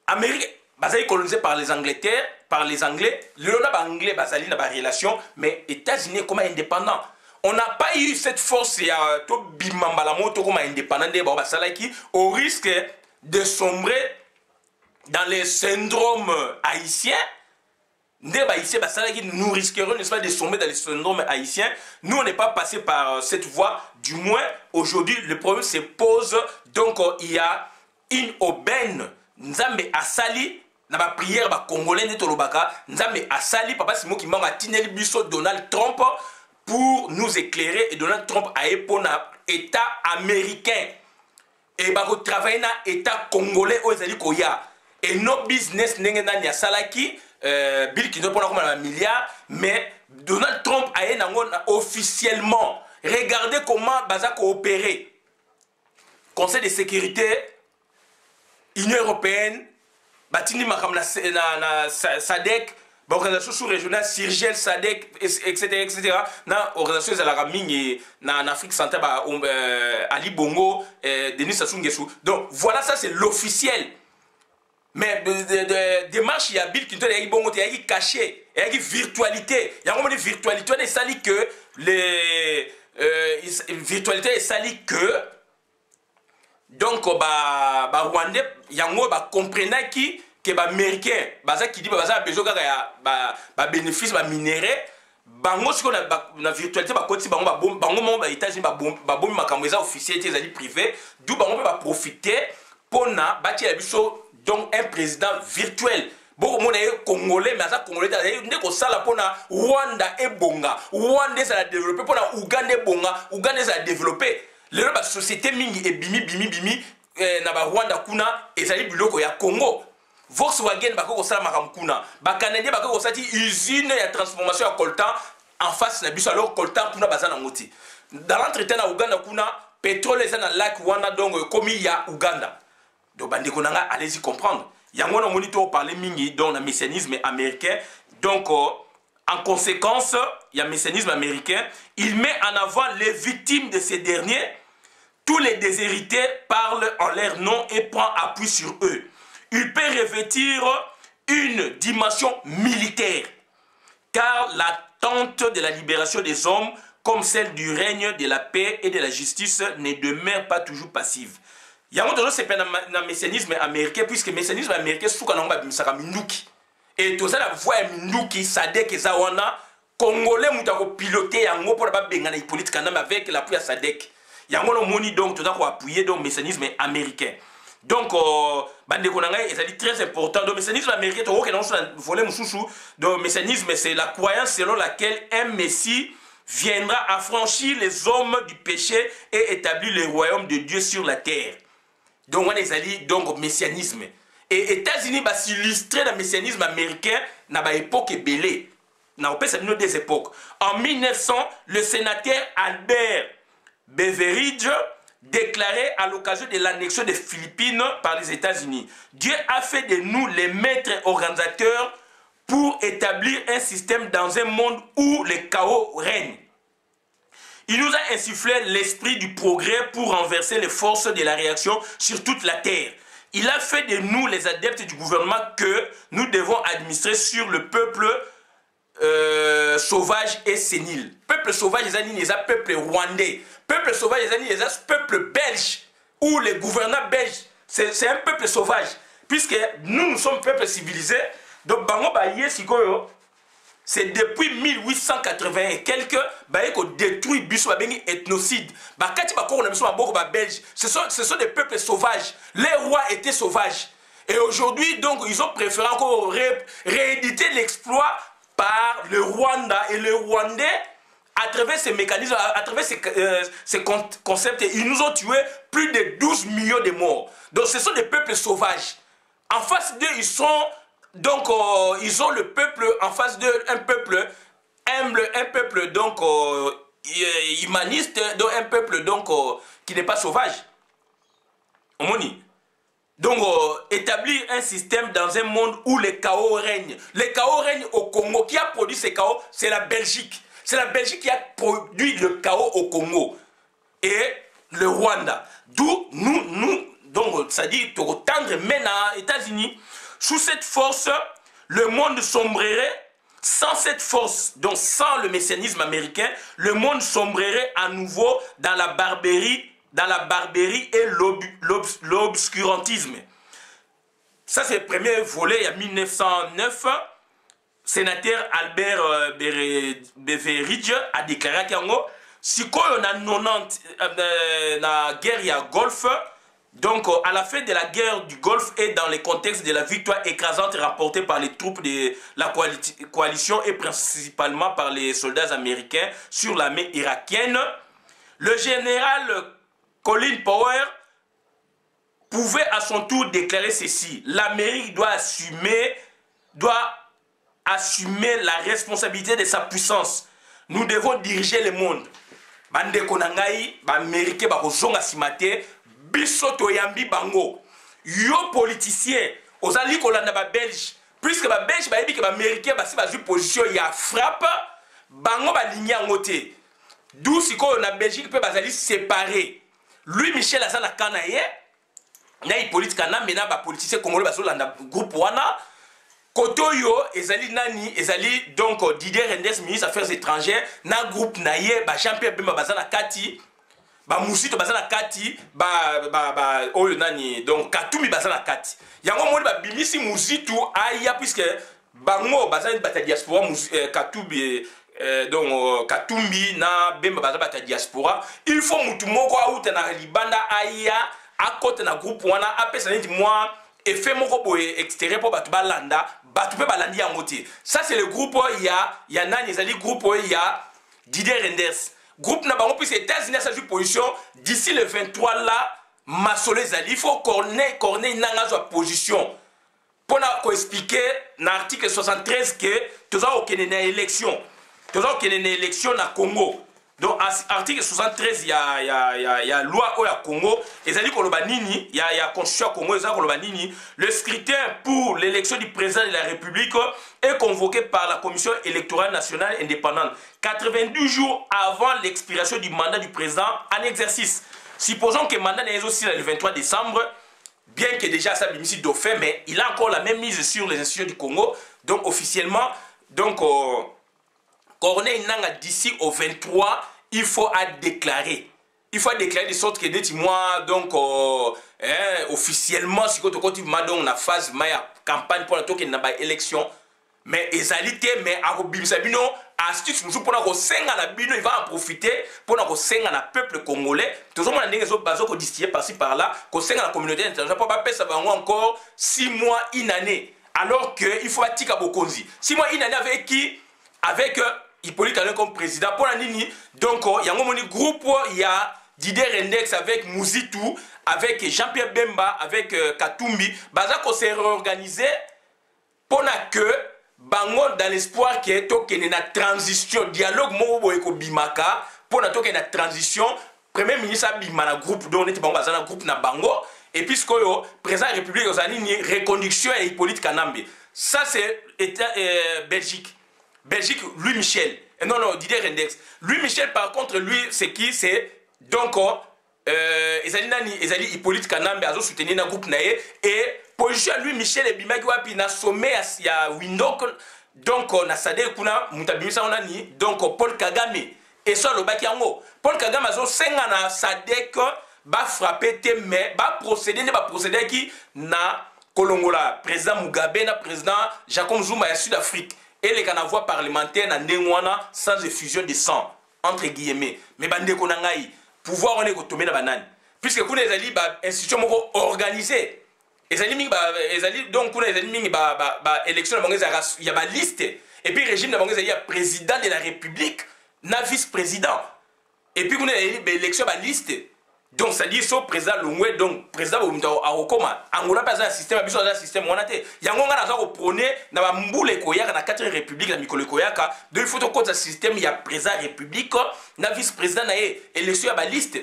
S1: Amérique, basali colonisé par les Angleterres, par les Anglais. Le anglais basali na ba relation, mais États-Unis comme indépendant. On n'a pas eu cette force ya to bimamba moto comme indépendant de ba salaki au risque de sombrer dans les syndromes haïtiens. Nous risquerons, n'est-ce pas, de sombrer dans les syndromes haïtiens. Nous, on n'est pas passé par cette voie. Du moins, aujourd'hui, le problème se pose. Donc, il y a une aubaine. Nzambe Asali, dans la prière, les Congolais, Nzambe Asali, papa Simon qui m'a tineli biso Donald Trump pour nous éclairer. Et Donald Trump a éponné l'État américain. Et il travaille dans l'État congolais aux Koya. Et nos business n'est pas salaki. Bill Clinton pour un milliard, mais Donald Trump a officiellement regardé comment Baza coopérer. Conseil de sécurité, Union européenne, Batini Makam na SADC, organisation sous-régionale, Sirgel, SADC, etc. Na organisation de la Raming en Afrique centrale, Ali Bongo, Denis Sassou Nguesso. Donc voilà, ça c'est l'officiel. Mais démarche, il y a Bill Clinton, il y a caché, il y a virtualité. Il y a une virtualité, il y a que les virtualité, il y que donc Rwandais, il y a comprenant qui que les Américains, qui dit que besoin de bénéfice, de minéraux, bango ce qu'on a la virtualité, bango les États-Unis, bango officiels, les privés, d'où bango peut profiter pour na bâtir la biso. Donc un président virtuel. Beaucoup de monde congolais, mais ça congolais, dès qu'on s'en pour Rwanda et Bonga, Rwanda ça a développé pour Ouganda et Bonga, Ouganda ça a développé. La société mingi et bimi na ba Rwanda kuna et ça dit biloko ya Congo. Volkswagen bako kosala makamkuna ba Canadien bako kosati usine ya transformation ya coltan en face na biso alors coltan kuna bazana ngoti dans l'entretien na Uganda kuna pétrole eza na lac wana donc komi ya Uganda donc bandeko nanga allez-y comprendre yango na monitor parler mingi donc na messianisme américain donc en conséquence il y a messianisme américain il met en avant les victimes de ces derniers. Tous les déshérités parlent en leur nom et prend appui sur eux. Il peut revêtir une dimension militaire, car l'attente de la libération des hommes, comme celle du règne de la paix et de la justice, ne demeure pas toujours passive. Il y a un autre c'est le messianisme américain, puisque le messianisme américain, c'est ce qu'on Minuki. Et tout ça, la voix Minuki, Sadek et Zawana, Congolais, nous piloté en haut pour la bengana politique avec l'appui à Sadek. Il y a un moni donc tout à coup appuyé donc mécanisme américain. Donc bande konanga est très important. Donc mécanisme américain to que non volet mususu. Donc mécanisme c'est la croyance selon laquelle un messie viendra affranchir les hommes du péché et établir le royaume de Dieu sur la terre. Donc on est donc messianisme. Et États-Unis va s'illustrer dans le messianisme américain dans ba époque belé. Dans des époques. En 1900, le sénateur Albert Beveridge déclarait à l'occasion de l'annexion des Philippines par les États-Unis. Dieu a fait de nous les maîtres organisateurs pour établir un système dans un monde où le chaos règne. Il nous a insufflé l'esprit du progrès pour renverser les forces de la réaction sur toute la terre. Il a fait de nous les adeptes du gouvernement que nous devons administrer sur le peuple sauvage et sénile. Peuple sauvage, les peuple rwandais. Peuple sauvage, les peuple belge. Ou les gouvernants belges. C'est un peuple sauvage. Puisque nous sommes peuple civilisé. Donc, c'est depuis 1880 et quelques, qu'on détruit Bissou, ethnocide. Ce sont des peuples sauvages. Les rois étaient sauvages. Et aujourd'hui, donc, ils ont préféré encore rééditer l'exploit par le Rwanda et le Rwandais, à travers ces mécanismes, à travers ces concepts, ils nous ont tué plus de 12 millions de morts. Donc ce sont des peuples sauvages. En face d'eux, ils sont, donc, ils ont le peuple, en face d'eux, un peuple humble, un peuple, donc, humaniste, donc, un peuple, donc, qui n'est pas sauvage. Omoni. Donc, établir un système dans un monde où le chaos règne. Le chaos règne au Congo. Qui a produit ce chaos? C'est la Belgique. C'est la Belgique qui a produit le chaos au Congo. Et le Rwanda. D'où donc, ça dit, tendre maintenant aux États-Unis. Sous cette force, le monde sombrerait. Sans cette force, donc sans le messianisme américain, le monde sombrerait à nouveau dans la barbarie et l'obscurantisme. Ça, c'est le premier volet, il y a 1909. Sénateur Albert Beveridge a déclaré qu'il y a si on a 90 la guerre à Golfe, donc à la fin de la guerre du Golfe et dans le contexte de la victoire écrasante remportée par les troupes de la coalition et principalement par les soldats américains sur l'armée irakienne, le général Colin Powell pouvait à son tour déclarer ceci: l'Amérique doit assumer la responsabilité de sa puissance. Nous devons diriger le monde. Bande konangai, ba Américain ba kozonga simate, biso toyambi bango. Yo politicien, ozali kolanda ba Belge, puisque ba Belge ba yebi ke ba Américain ba si ba ju position ya frappe, bango ba ligne ngote. D'où siko na Belgique peut bazali séparé. Lui Michel Azana Kanaye, na politique na mena ba politicien congolais ba solanda groupe wana. Kotoyo, ezali nani, ezali donc Didier Rendes, ministre des Affaires étrangères, na groupe naye, ba Jean-Pierre Bemba bazana kati, ba Musito bazana kati, oyo nani, donc Katumi bazana kati. Yango moni ba bimisi Musito aya puisque bango bazana bata diaspora Katubi donc Katumbi na Bemba bazana bata diaspora. Il faut mutu moko auta na libanda aya à côté na groupe wana apesa neti moi et fait mon robot extérieur pour battre balanda, battre pe balandi en moitié. Ça c'est le groupe il y a nani ezali groupe il y a Didier Renders. Groupe na bango puisque États-Unis a sa position d'ici le 23 là Masolo ezali il faut corner nanga sa position. pour expliquer dans l'article 73 que tu as aucune élection. Tu as aucune élection na Congo. Donc, article 73, il y a loi au Congo, et ça dit qu'il y a constitution Congo, le scrutin pour l'élection du président de la République est convoqué par la Commission électorale nationale indépendante 92 jours avant l'expiration du mandat du président en exercice. Supposons que le mandat est aussi le 23 décembre, bien que déjà ça bénéficie dauphin, mais il a encore la même mise sur les institutions du Congo, donc officiellement, donc... Corneille Nanga d'ici au 23, il faut déclarer. Il faut déclarer de sorte que des mois, donc officiellement, si tu continues dans la phase de campagne pour la élection, mais ezalité, mais à Bimsabino, astuce, nous pour il va en profiter pour le peuple congolais. Tout le monde a des bases qui distillent par-ci par-là, que la communauté internationale, pour pas ça va encore 6 mois, une année. Alors qu'il faut attirer à Bokonzi. 6 mois, une année avec qui? Avec Hippolyte Allen comme président. Pour la Nini, donc il y a un groupe, il y a Didier Rendex avec Mouzitou, avec Jean-Pierre Bemba, avec Katumbi. Baza qu'on s'est réorganisé pour que bango dans l'espoir qu'il y ait une transition, dialogue mo eko bimaka pour na transition. Premier ministre bimana groupe donc on bango bazana groupe na bango et puis le président de la République ozani reconduction et Hippolyte Kanambe. Ça c'est Belgique. Belgique, Louis Michel. Non, Didier Rendex. Louis Michel, par contre, lui, c'est qui? C'est donc, Ezali Hippolyte Kanambe, a soutenu le groupe Naé. Et position Louis Michel et Bimaki Wapi, na sommet, il y a Windhoek, donc, na Sade Kuna, Moutabimisa Onani, donc, Paul Kagame. Et ça, le Bakiango. Paul Kagame, a senga na Sadek, ba frapper tes mains, ba procéder qui na Kolongola, président Mugabe, na président Jacob Zuma, à Sud-Afrique. Et les voix parlementaires na ndengwana sans effusion de sang entre guillemets mais bande ko nangai pouvoir on est tomber na banane puisque kuna ezali ba institution moko organisée ezali mingi ba ezali donc kuna ezali mingi ba élection na bango il y a ba liste et puis régime na bango ezali ya président de la République na vice-président et puis kuna élection ba liste. Donc, ça dit, so président Lungwe, donc, président Arokoma, Angola, pas un système, un système, on a été. Yangonga, n'a pas prôné, n'a pas mboulé koyaka, na 4 républiques, na Mikole koyaka. Donc, il faut que ce système, il y a président république, na vice-président, na élection à la liste.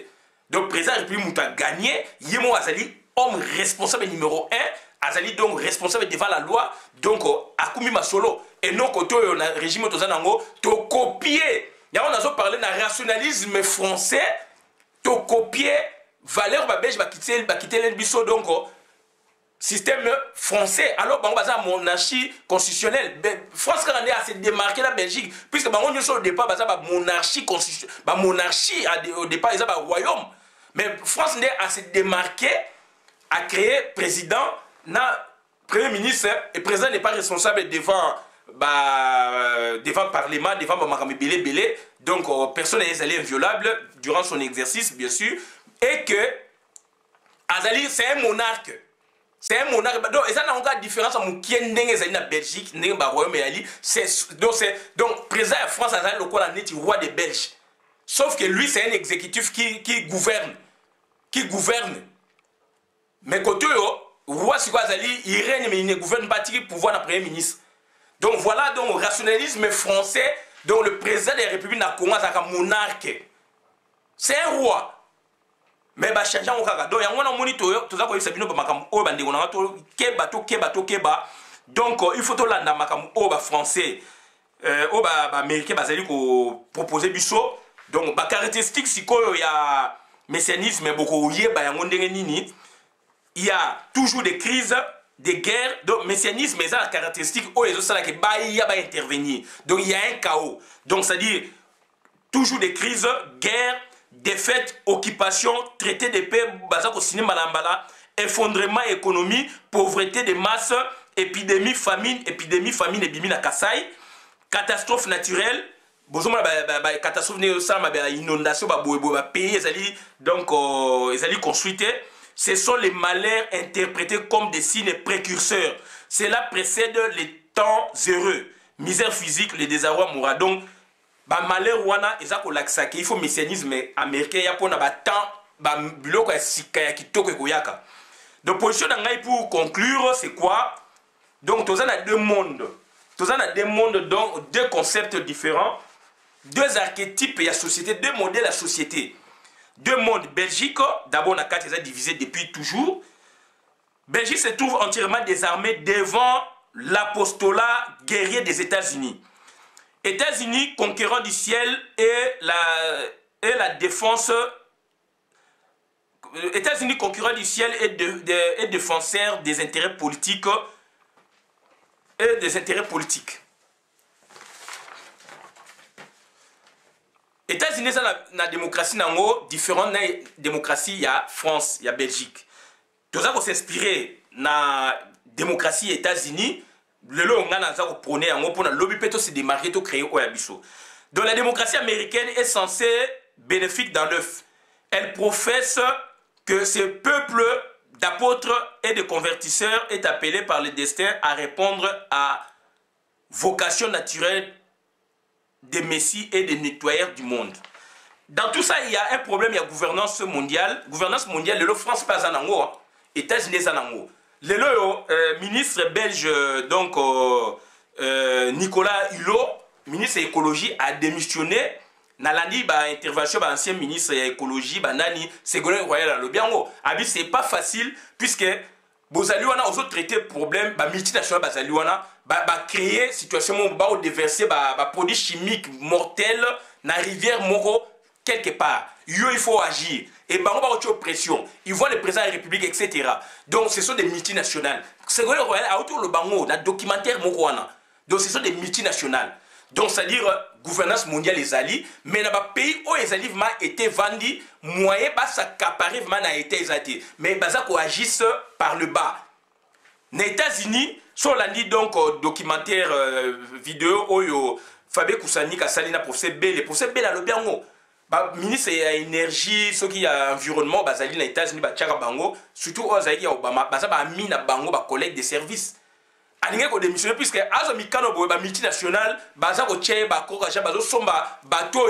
S1: Donc, président république, mouta gagné, yemo azali, homme responsable numéro 1, azali donc responsable devant la loi, donc, Akumi Masolo. Et non, quand on a régime Tozanango, to copier. Yangon, on a parlé d'un rationalisme français. To copier valeur belge va quitter l'Elbiso donc système français alors on va à monarchie constitutionnelle France quand on est à se démarquer la Belgique puisque on est au départ bah monarchie constitutionnelle bah monarchie au départ ils ont un royaume mais France est à se démarquer à créer président na premier ministre et président n'est pas responsable devant devant le Parlement, devant Makamé Belé, donc personne n'est allé inviolable durant son exercice, bien sûr, et que Azali, c'est un monarque. C'est un monarque. Donc, il y a une différence entre qui est en Belgique, qui est en Royaume et donc, président de France, Azali, le roi des Belges. Sauf que lui, c'est un exécutif qui gouverne. Qui gouverne. Mais quand le roi Azali, il règne, mais il ne gouverne pas le pouvoir du premier ministre. Donc voilà donc le rationalisme français dont le président de la République n'a Congo c'est un monarque. C'est un roi. Mais bah changeant au Kaka. Donc il y a un moniteur tout ça quoi il s'abîme pas makam o bande on a to keba. Donc il faut to landa makam o ba français o ba américain bazali ko proposer biso. Donc ba caractéristique siko ya messianisme beaucoup yeba yango ndenge nini. Il y a toujours des crises des guerres, donc messianisme, mais ça la caractéristique, oh, les autres, il va intervenir. Donc il y a un chaos. Donc c'est-à-dire, toujours des crises, guerres, défaites, occupations, traité de paix, effondrement économique, pauvreté de masse, épidémie, famine, et bimi na Kassai, catastrophe naturelle, catastrophe naturelle, inondation, pays, donc, ils allaient construire. Ce sont les malheurs interprétés comme des signes précurseurs. Cela précède les temps heureux. Misère physique, le désarroi moral. Donc, malheur wana, il faut messianisme américain, il y a pour temps, donc, position pour conclure, c'est quoi? Donc, tous a deux mondes. Tous a deux mondes, donc deux concepts différents, deux archétypes et la société, deux modèles à société. Deux mondes. Belgique, d'abord, on a quatre divisé depuis toujours. Belgique se trouve entièrement désarmée devant l'apostolat guerrier des États-Unis. États-Unis, conquérant du ciel et la défense. États-Unis, conquérant du ciel et défenseur des intérêts politiques et des intérêts politiques. États-Unis, la démocratie, différente démocratie, il y a France, il y a Belgique. Tout ça, s'inspirer de la démocratie États-Unis, le lot on a prôné pour le lobby peut se démarrer to créer au abisso. Donc la démocratie américaine est censée bénéfique dans l'œuf. Elle professe que ce peuple d'apôtres et de convertisseurs est appelé par le destin à répondre à vocation naturelle des messies et des nettoyeurs du monde. Dans tout ça, il y a un problème, il y a gouvernance mondiale. Gouvernance mondiale, le France pas en ango, États-Unis en ango. Le ministre belge, donc Nicolas Hulot, ministre de l'écologie, a démissionné. Nalandi ba intervention ba ancien ministre de l'écologie, ba nani Ségolène Royal le biango. Abi c'est pas facile puisque bozali wana aux autres traiter problème ba multinational bazali wana ba créer situation mo ba déverser ba produits chimiques mortels na rivière moko quelque part. Yo il faut agir et bango ba autre pression. Ils voient le président de la République etc. Donc ce sont des multinationales. Ségolène Royal a autour le bango na documentaire moko wana. Donc ce sont des multinationales. Donc, c'est-à-dire, gouvernance mondiale les alliés, mais dans les pays où les alliés ont été vendus, moyen de s'accaparer n'a été exalté. Mais ils agissent par le bas. Les États-Unis, sur l'année donc documentaire vidéo où Fabien Koussani a sali na professeur B, le professeur B a le bien haut. Ministre de l'énergie, ceux qui ont environnement, bazali les États-Unis, tchaka bango, surtout aux alliés Obama, bazaba mis na bango, collègue de service. Alinge ko démissionner puisque azo mikano boye ba multinational baza ko tcheye ba kokaja bazo somba bato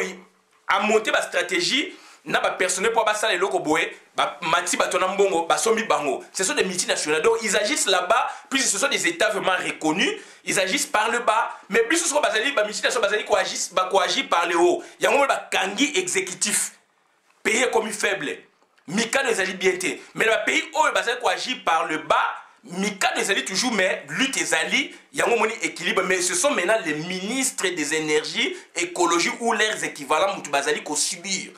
S1: a monter ba stratégie na ba personnel pour ba sala loko boye ba mati bato na mbongo ba sombi bango. Ce sont des multinationales donc ils agissent là-bas puisque ce sont des états vraiment reconnus, ils agissent par le bas mais plus ce sont bazali ba multinationales bazali ko agir par le haut. Yango ba kangi exécutif payé comme faible. Mikano ils agissent bien té mais le pays où bazali ko agir par le bas. Mika des alliés toujours, mais lutte des alliés, il y a un moment équilibre. Mais ce sont maintenant les ministres des énergies, écologie ou leurs équivalents, Moutubazali, qu'on subir.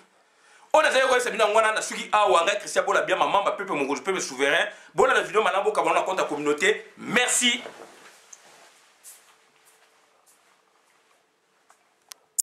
S1: On a d'ailleurs dit que on a suivi Awanga, Christian Bola, bien maman, peuple souverain. Bon, la vidéo, maintenant, on a compte la communauté. Merci.